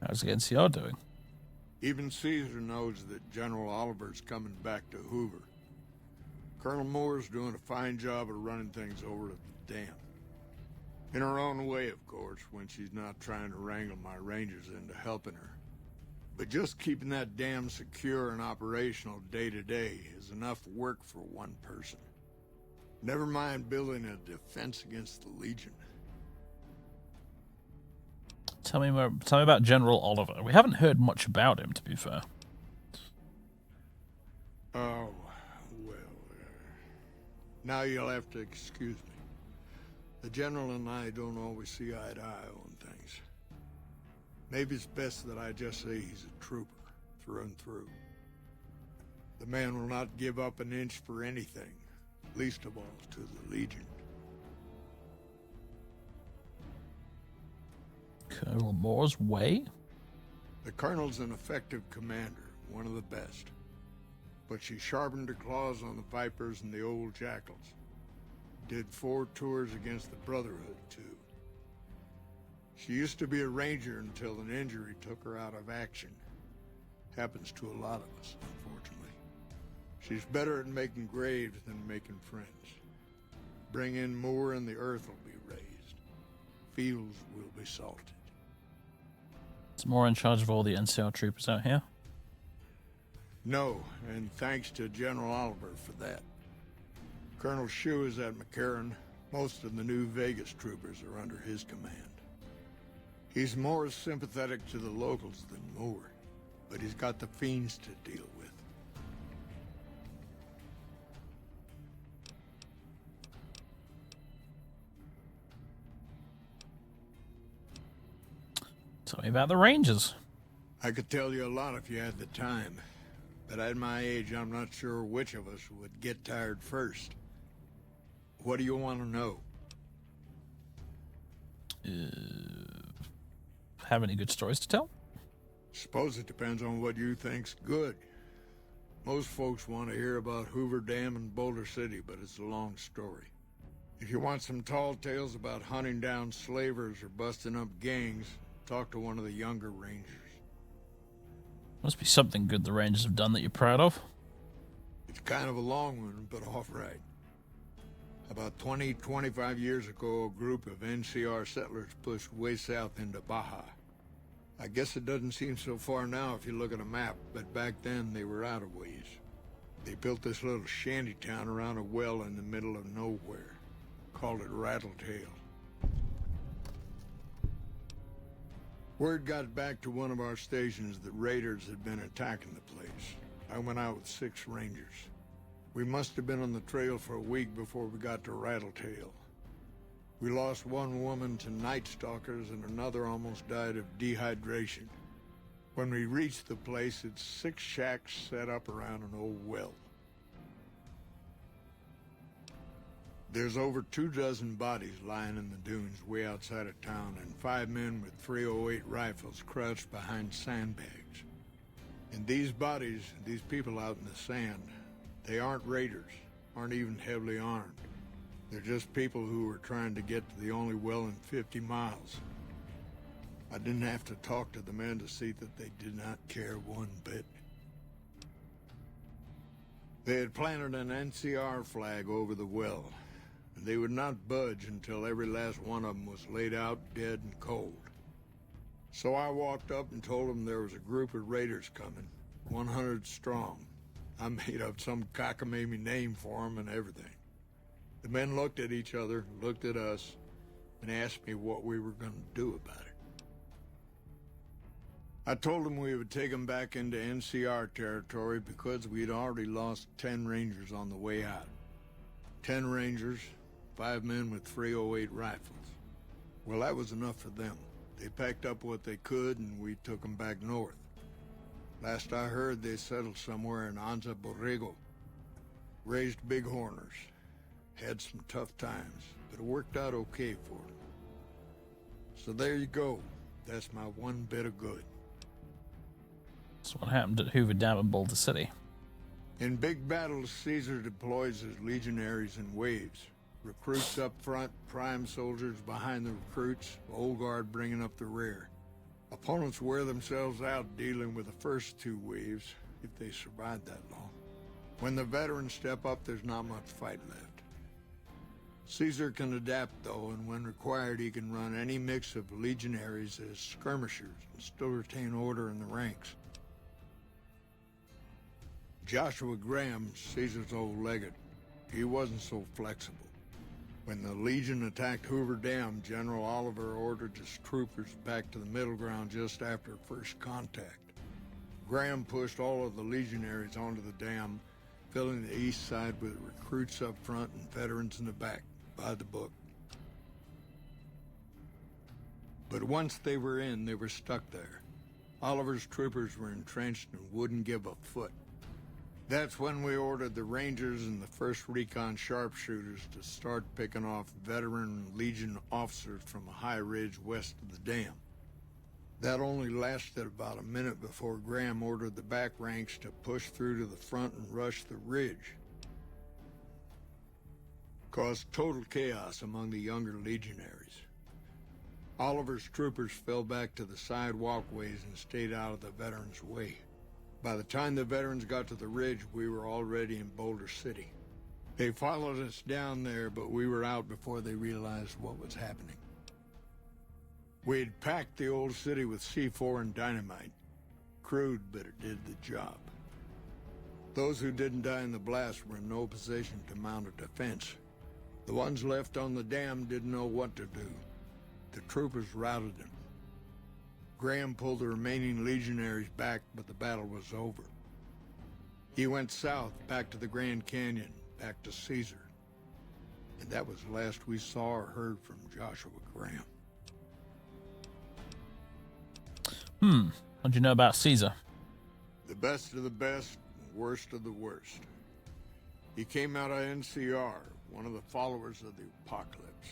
How's the NCR doing? Even Caesar knows that General Oliver's coming back to Hoover. Colonel Moore's doing a fine job of running things over at the dam. In her own way, of course, when she's not trying to wrangle my rangers into helping her. But just keeping that dam secure and operational day to day is enough work for one person. Never mind building a defense against the Legion. Tell me about General Oliver. We haven't heard much about him, to be fair. Oh, well, now you'll have to excuse me. The General and I don't always see eye to eye on things. Maybe it's best that I just say he's a trooper, through and through. The man will not give up an inch for anything, least of all to the Legion. Colonel Moore's way? The Colonel's an effective commander, one of the best. But she sharpened her claws on the Vipers and the old Jackals. Did 4 tours against the Brotherhood, too. She used to be a ranger until an injury took her out of action. Happens to a lot of us, unfortunately. She's better at making graves than making friends. Bring in Moore and the earth will be raised. Fields will be salted. Is Moore in charge of all the NCR troopers out here? No, and thanks to General Oliver for that. Colonel Shue is at McCarran. Most of the new Vegas troopers are under his command. He's more sympathetic to the locals than Moore, but he's got the fiends to deal with. Tell me about the Rangers. I could tell you a lot if you had the time, but at my age, I'm not sure which of us would get tired first. What do you want to know? Have any good stories to tell? Suppose it depends on what you think's good. Most folks want to hear about Hoover Dam and Boulder City, but it's a long story. If you want some tall tales about hunting down slavers or busting up gangs, talk to one of the younger rangers. Must be something good the Rangers have done that you're proud of. It's kind of a long one, but all right. About 25 years ago, a group of NCR settlers pushed way south into Baja. I guess it doesn't seem so far now if you look at a map, but back then they were out of ways. They built this little shanty town around a well in the middle of nowhere. Called it Rattletail. Word got back to one of our stations that raiders had been attacking the place. I went out with 6 rangers. We must have been on the trail for a week before we got to Rattletail. We lost one woman to night stalkers and another almost died of dehydration. When we reached the place, it's 6 shacks set up around an old well. There's over 24 bodies lying in the dunes way outside of town, and 5 men with .308 rifles crouched behind sandbags. And these bodies, these people out in the sand, they aren't raiders, aren't even heavily armed. They're just people who were trying to get to the only well in 50 miles. I didn't have to talk to the men to see that they did not care one bit. They had planted an NCR flag over the well, and they would not budge until every last one of them was laid out dead and cold. So I walked up and told them there was a group of raiders coming, 100 strong. I made up some cockamamie name for them and everything. The men looked at each other, looked at us, and asked me what we were going to do about it. I told them we would take them back into NCR territory because we had already lost 10 Rangers on the way out. 10 Rangers, 5 men with .308 rifles. Well, that was enough for them. They packed up what they could, and we took them back north. Last I heard, they settled somewhere in Anza Borrego. Raised bighorners. Had some tough times, but it worked out okay for them. So there you go. That's my one bit of good. That's what happened at Hoover Dam and Boulder City. In big battles, Caesar deploys his legionaries in waves. Recruits up front, prime soldiers behind the recruits, old guard bringing up the rear. Opponents wear themselves out dealing with the first 2 waves, if they survive that long. When the veterans step up, there's not much fight left. Caesar can adapt, though, and when required, he can run any mix of legionaries as skirmishers and still retain order in the ranks. Joshua Graham, Caesar's old legate, he wasn't so flexible. When the Legion attacked Hoover Dam, General Oliver ordered his troopers back to the middle ground just after first contact. Graham pushed all of the legionaries onto the dam, filling the east side with recruits up front and veterans in the back, by the book. But once they were in, they were stuck there. Oliver's troopers were entrenched and wouldn't give a foot. That's when we ordered the Rangers and the 1st Recon sharpshooters to start picking off veteran Legion officers from a high ridge west of the dam. That only lasted about a minute before Graham ordered the back ranks to push through to the front and rush the ridge. Caused total chaos among the younger legionaries. Oliver's troopers fell back to the side walkways and stayed out of the veterans' way. By the time the veterans got to the ridge, we were already in Boulder City. They followed us down there, but we were out before they realized what was happening. We had packed the old city with C4 and dynamite. Crude, but it did the job. Those who didn't die in the blast were in no position to mount a defense. The ones left on the dam didn't know what to do. The troopers routed them. Graham pulled the remaining legionaries back, but the battle was over. He went south, back to the Grand Canyon, back to Caesar. And that was the last we saw or heard from Joshua Graham. What do you know about Caesar? The best of the best, worst of the worst. He came out of NCR, one of the followers of the apocalypse.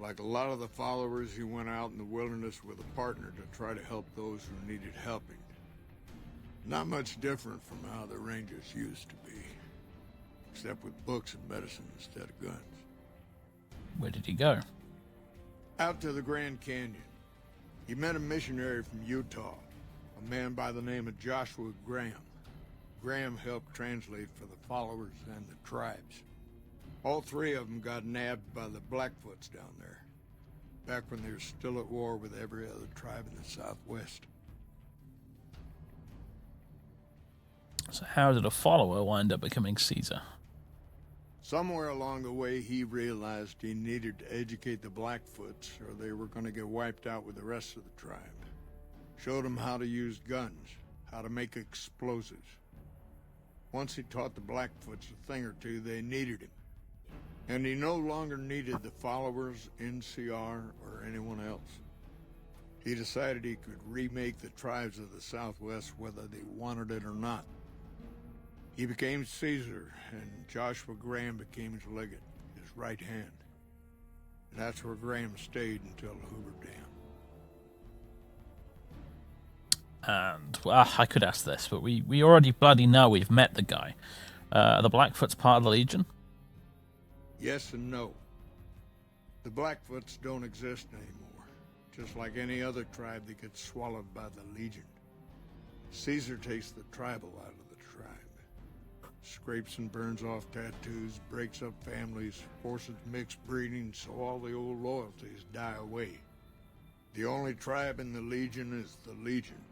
Like a lot of the followers, he went out in the wilderness with a partner to try to help those who needed helping. Not much different from how the Rangers used to be, except with books and medicine instead of guns. Where did he go? Out to the Grand Canyon. He met a missionary from Utah, a man by the name of Joshua Graham. Graham helped translate for the followers and the tribes. All 3 of them got nabbed by the Blackfoots down there, back when they were still at war with every other tribe in the Southwest. So how did a follower wind up becoming Caesar? Somewhere along the way, he realized he needed to educate the Blackfoots, or they were going to get wiped out with the rest of the tribe. Showed them how to use guns, how to make explosives. Once he taught the Blackfoots a thing or two, they needed him. And he no longer needed the followers, NCR, or anyone else. He decided he could remake the tribes of the Southwest whether they wanted it or not. He became Caesar, and Joshua Graham became his legate, his right hand. And that's where Graham stayed until the Hoover Dam. And, well, I could ask this, but we already bloody know we've met the guy. The Blackfoot's part of the Legion? Yes and no. The Blackfoots don't exist anymore. Just like any other tribe that gets swallowed by the Legion. Caesar takes the tribal out of the tribe. Scrapes and burns off tattoos, breaks up families, forces mixed breeding so all the old loyalties die away. The only tribe in the Legion is the Legion.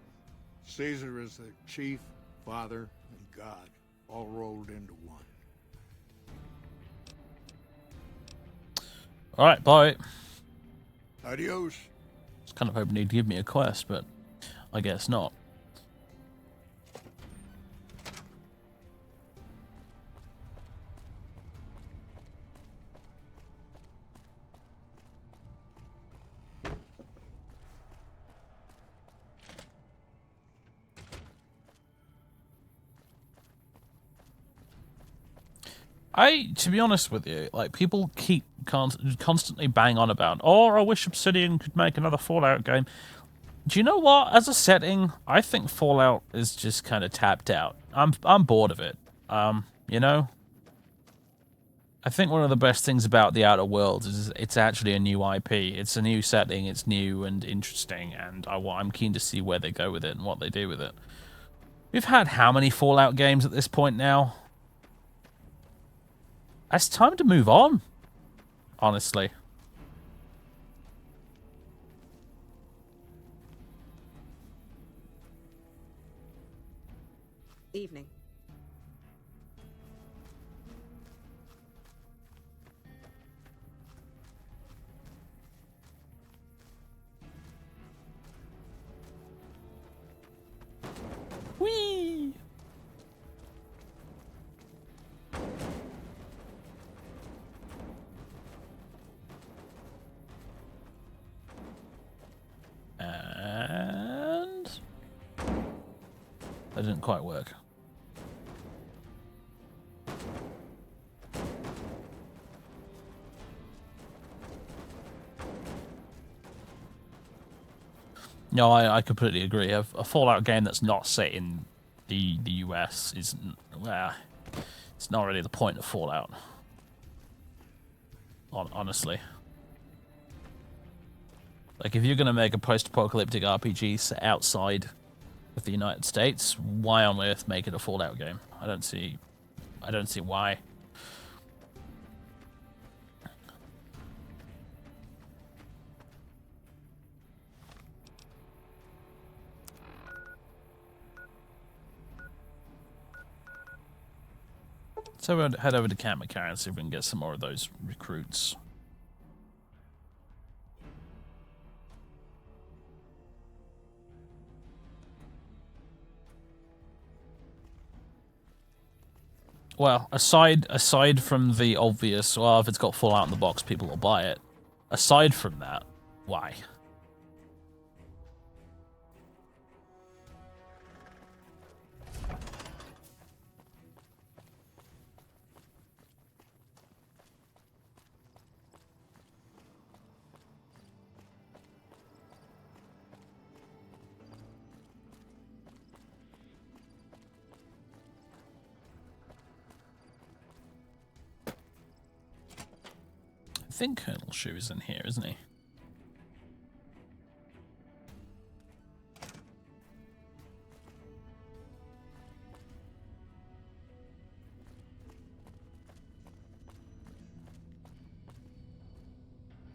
Caesar is the chief, father, and god, all rolled into one. Alright, bye. Adios. I was kind of hoping he'd give me a quest, but I guess not. To be honest with you, like, people keep constantly bang on about, oh, I wish Obsidian could make another Fallout game. Do you know what? As a setting, I think Fallout is just kind of tapped out. I'm bored of it. You know? I think one of the best things about the Outer Worlds is it's actually a new IP. It's a new setting, it's new and interesting, and I'm keen to see where they go with it and what they do with it. We've had how many Fallout games at this point now? It's time to move on. Honestly. Evening. Whee! And that didn't quite work. No, I completely agree. A Fallout game that's not set in the US is, well, it's not really the point of Fallout. Honestly. Like, if you're going to make a post-apocalyptic RPG set outside of the United States, why on earth make it a Fallout game? I don't see why. So we'll head over to Camp McCarran and see if we can get some more of those recruits. Well, aside from the obvious, well, if it's got Fallout in the box, people will buy it. Aside from that, why? I think Colonel Shu is in here, isn't he?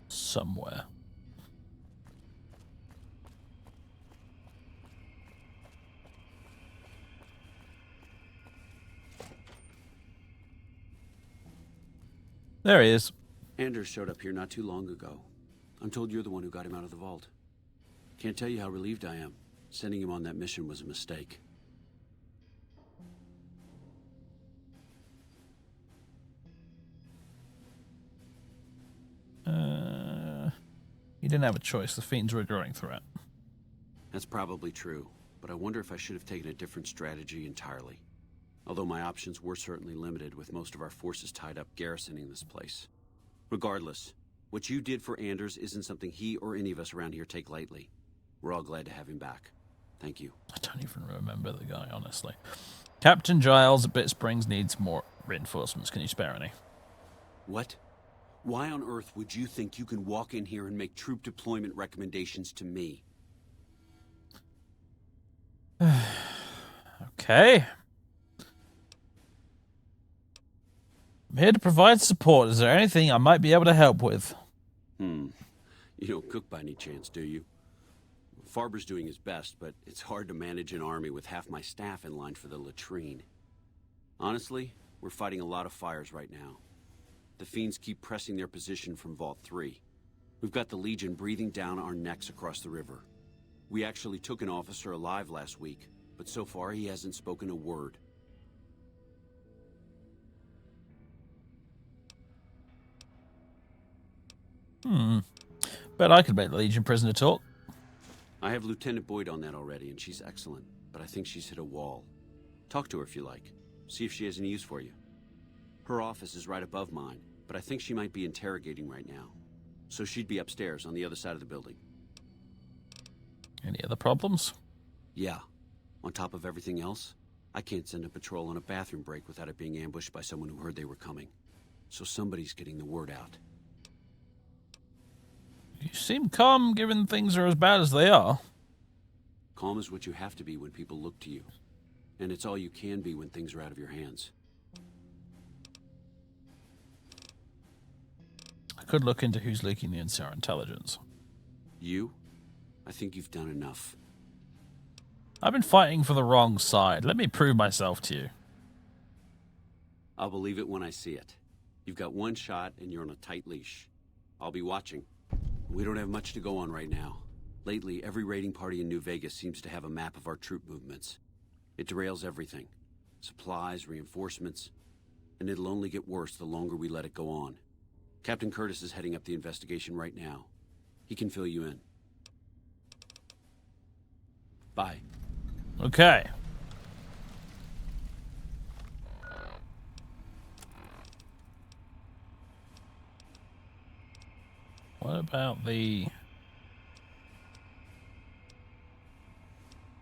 Somewhere. There he is. Anders showed up here not too long ago. I'm told you're the one who got him out of the vault. Can't tell you how relieved I am. Sending him on that mission was a mistake. You didn't have a choice. The Fiends were a growing threat. That's probably true, but I wonder if I should have taken a different strategy entirely. Although my options were certainly limited, with most of our forces tied up garrisoning this place. Regardless, what you did for Anders isn't something he or any of us around here take lightly. We're all glad to have him back. Thank you. I don't even remember the guy, honestly. Captain Giles at Bit Springs needs more reinforcements. Can you spare any? What? Why on earth would you think you can walk in here and make troop deployment recommendations to me? Okay. I'm here to provide support. Is there anything I might be able to help with? You don't cook by any chance, do you? Farber's doing his best, but it's hard to manage an army with half my staff in line for the latrine. Honestly, we're fighting a lot of fires right now. The Fiends keep pressing their position from Vault 3. We've got the Legion breathing down our necks across the river. We actually took an officer alive last week, but so far he hasn't spoken a word. Bet I could make the Legion prisoner talk. I have Lieutenant Boyd on that already, and she's excellent, but I think she's hit a wall. Talk to her if you like. See if she has any use for you. Her office is right above mine, but I think she might be interrogating right now. So she'd be upstairs on the other side of the building. Any other problems? Yeah. On top of everything else, I can't send a patrol on a bathroom break without it being ambushed by someone who heard they were coming. So somebody's getting the word out. You seem calm given things are as bad as they are. Calm is what you have to be when people look to you. And it's all you can be when things are out of your hands. could look into who's leaking the NCR intelligence. You? I think you've done enough. I've been fighting for the wrong side. Let me prove myself to you. I'll believe it when I see it. You've got one shot and you're on a tight leash. I'll be watching. We don't have much to go on right now. Lately, every raiding party in New Vegas seems to have a map of our troop movements. It derails everything. Supplies, reinforcements. And it'll only get worse the longer we let it go on. Captain Curtis is heading up the investigation right now. He can fill you in. Bye. Okay. What about the...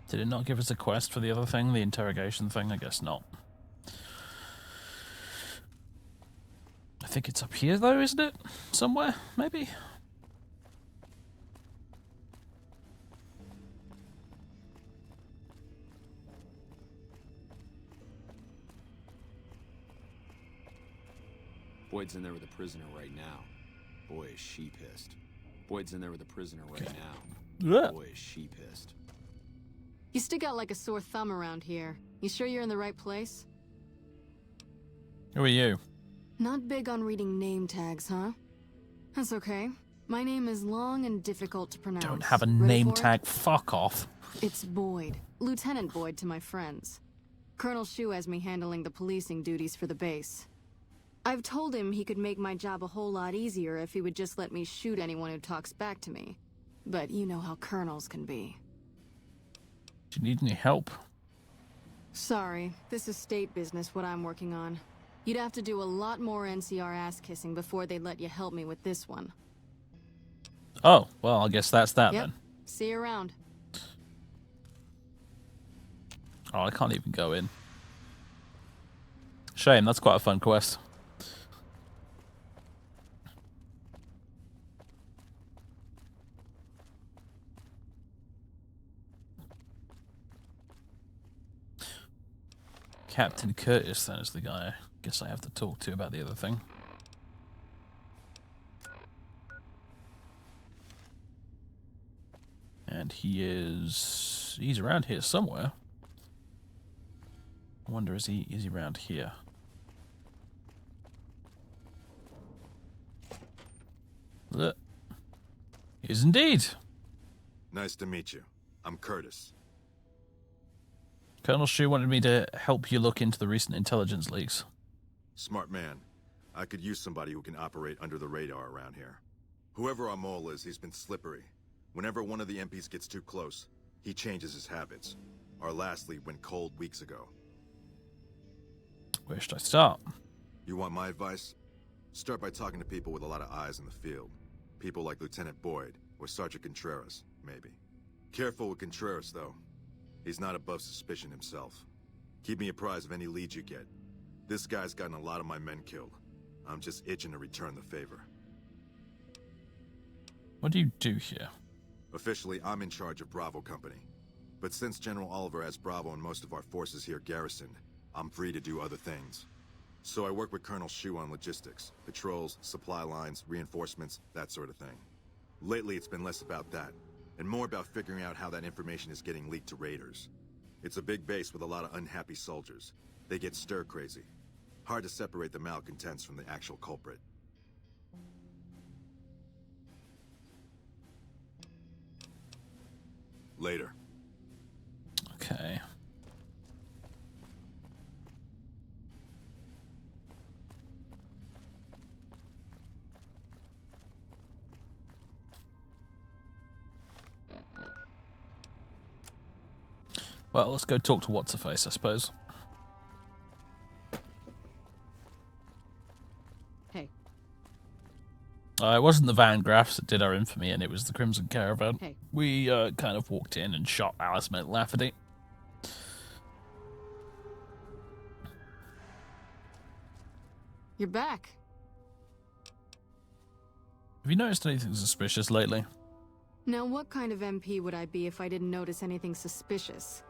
Did it not give us a quest for the other thing, the interrogation thing? I guess not. I think it's up here though, isn't it? Somewhere, maybe? Boyd's in there with a prisoner right now. Boy, is she pissed. Boyd's in there with a prisoner right now. Boy, is she pissed. You stick out like a sore thumb around here. You sure you're in the right place? Who are you? Not big on reading name tags, huh? That's okay. My name is long and difficult to pronounce. Don't have a Ready name for it? tag. Fuck off. It's Boyd. Lieutenant Boyd to my friends. Colonel Shu has me handling the policing duties for the base. I've told him he could make my job a whole lot easier if he would just let me shoot anyone who talks back to me. But you know how colonels can be. Do you need any help? Sorry, this is state business, what I'm working on. You'd have to do a lot more NCR ass-kissing before they'd let you help me with this one. Oh, well, I guess that's that then. See you around. Oh, I can't even go in. Shame, that's quite a fun quest. Captain Curtis, then, is the guy I guess I have to talk to about the other thing. And he's around here somewhere. I wonder, is he around here? Look. He is indeed. Nice to meet you. I'm Curtis. Colonel Shu wanted me to help you look into the recent intelligence leaks. Smart man. I could use somebody who can operate under the radar around here. Whoever our mole is, he's been slippery. Whenever one of the MPs gets too close, he changes his habits. Our last lead went cold weeks ago. Where should I start? You want my advice? Start by talking to people with a lot of eyes in the field. People like Lieutenant Boyd, or Sergeant Contreras, maybe. Careful with Contreras, though. He's not above suspicion himself. Keep me apprised of any leads you get. This guy's gotten a lot of my men killed. I'm just itching to return the favor. What do you do here? Officially, I'm in charge of Bravo Company. But since General Oliver has Bravo and most of our forces here garrisoned, I'm free to do other things. So I work with Colonel Shu on logistics, patrols, supply lines, reinforcements, that sort of thing. Lately, it's been less about that, and more about figuring out how that information is getting leaked to raiders. It's a big base with a lot of unhappy soldiers. They get stir-crazy. Hard to separate the malcontents from the actual culprit. Later. Okay. Well, let's go talk to What's-Her-Face, I suppose. Hey. It wasn't the Van Graffs that did our infamy, and it was the Crimson Caravan. Hey. We kind of walked in and shot Alice Lafferty. You're back. Have you noticed anything suspicious lately? Now, what kind of MP would I be if I didn't notice anything suspicious?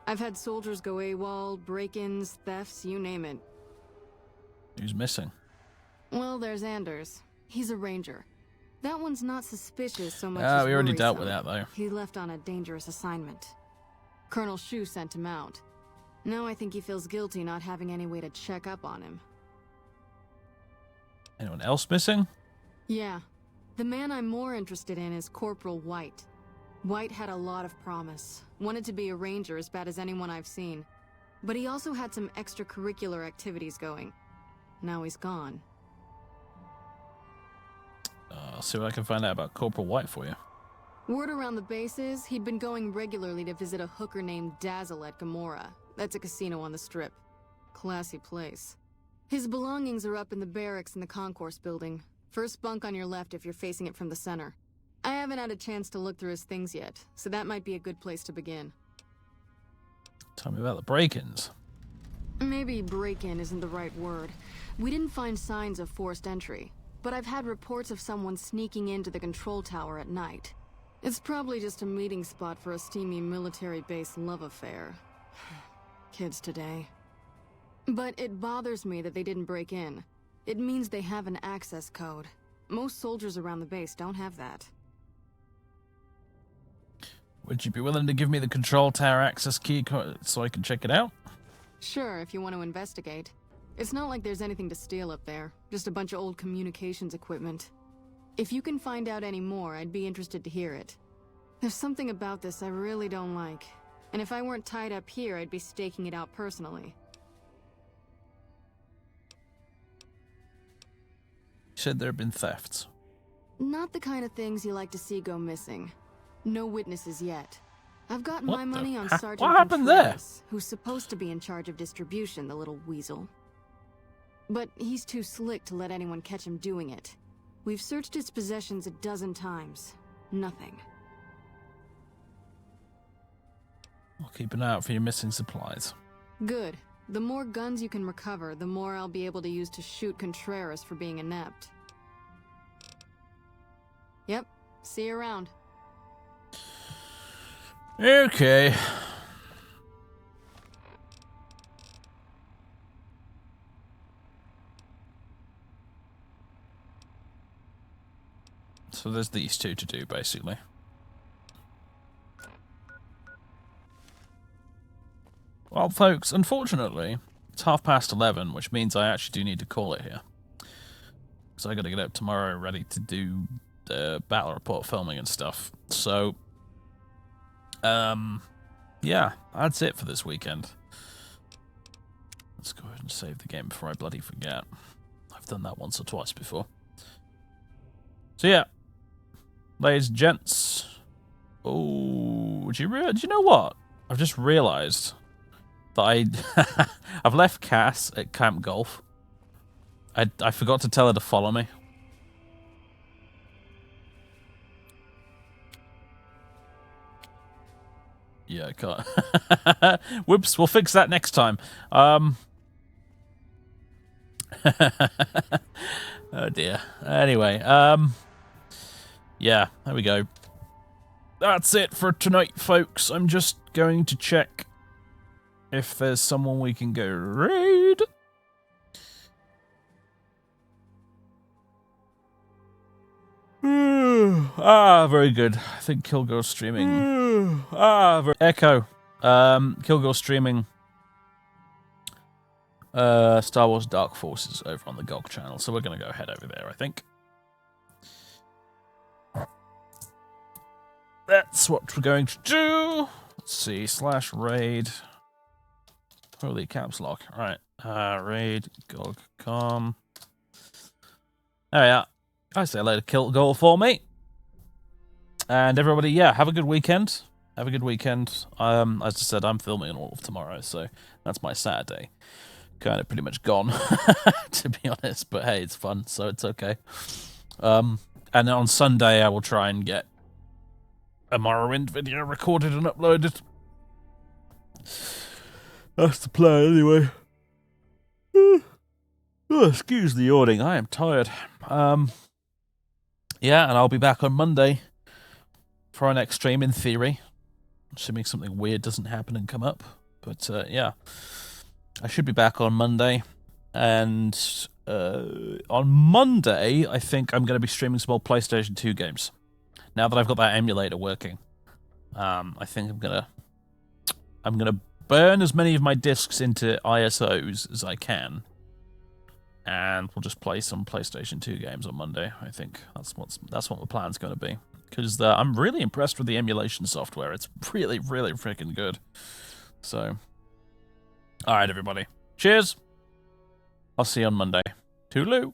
I've had soldiers go AWOL, break-ins, thefts, you name it. Who's missing? Well, there's Anders. He's a ranger. That one's not suspicious so much as we already dealt worrisome. with that, though. He left on a dangerous assignment. Colonel Shu sent him out. Now I think he feels guilty not having any way to check up on him. Anyone else missing? Yeah. The man I'm more interested in is Corporal White. White had a lot of promise. Wanted to be a ranger as bad as anyone I've seen. But he also had some extracurricular activities going. Now he's gone. I'll see what I can find out about Corporal White for you. Word around the base is he'd been going regularly to visit a hooker named Dazzle at Gamora. That's a casino on the Strip. Classy place. His belongings are up in the barracks in the concourse building. First bunk on your left if you're facing it from the center. I haven't had a chance to look through his things yet, so that might be a good place to begin. Tell me about the break-ins. Maybe break-in isn't the right word. We didn't find signs of forced entry, but I've had reports of someone sneaking into the control tower at night. It's probably just a meeting spot for a steamy military base love affair. Kids today. But it bothers me that they didn't break in. It means they have an access code. Most soldiers around the base don't have that. Would you be willing to give me the control tower access key so I can check it out? Sure, if you want to investigate. It's not like there's anything to steal up there. Just a bunch of old communications equipment. If you can find out any more, I'd be interested to hear it. There's something about this I really don't like. And if I weren't tied up here, I'd be staking it out personally. You said there have been thefts. Not the kind of things you like to see go missing. No witnesses yet. I've got my money on Sergeant What happened there? Who's supposed to be in charge of distribution, the little weasel. But he's too slick to let anyone catch him doing it. We've searched his possessions a dozen times. Nothing. I'll keep an eye out for your missing supplies. Good. The more guns you can recover, the more I'll be able to use to shoot Contreras for being inept. Yep. See you around. Okay. So there's these two to do, basically. Well, folks, unfortunately, it's 11:30, which means I actually do need to call it here. Because I got to get up tomorrow ready to do the battle report filming and stuff. So, yeah, that's it for this weekend. Let's go ahead and save the game before I bloody forget. I've done that once or twice before. So yeah, ladies and gents. Oh, do you know what? I've just realised that I've left Cass at Camp Golf. I forgot to tell her to follow me. Yeah, I can't. Whoops, we'll fix that next time. Oh dear. Anyway, yeah, there we go. That's it for tonight, folks. I'm just going to check if there's someone we can go raid. Very good. I think Kilgore's streaming. Echo. Kilgore's streaming Star Wars Dark Forces over on the GOG channel, so we're going to go head over there, I think. That's what we're going to do. Let's see, /raid. Holy caps lock. Alright. Raid GOG.com. There we are. I say hello to Kilgore for me. And everybody, yeah, have a good weekend. Have a good weekend. As I said, I'm filming all of tomorrow, so that's my Saturday. Kind of pretty much gone, to be honest. But hey, it's fun, so it's okay. And on Sunday, I will try and get a Morrowind video recorded and uploaded. That's the plan, anyway. Oh, excuse the yawning. I am tired. Yeah, and I'll be back on Monday for our next stream, in theory. Assuming something weird doesn't happen and come up. But, yeah. I should be back on Monday. And on Monday, I think I'm going to be streaming some old PlayStation 2 games. Now that I've got that emulator working, I think I'm gonna burn as many of my discs into ISOs as I can, and we'll just play some PlayStation 2 games on Monday. I think that's what my plan's going to be, because I'm really impressed with the emulation software. It's really, really freaking good. So, all right, everybody. Cheers. I'll see you on Monday. Toodaloo.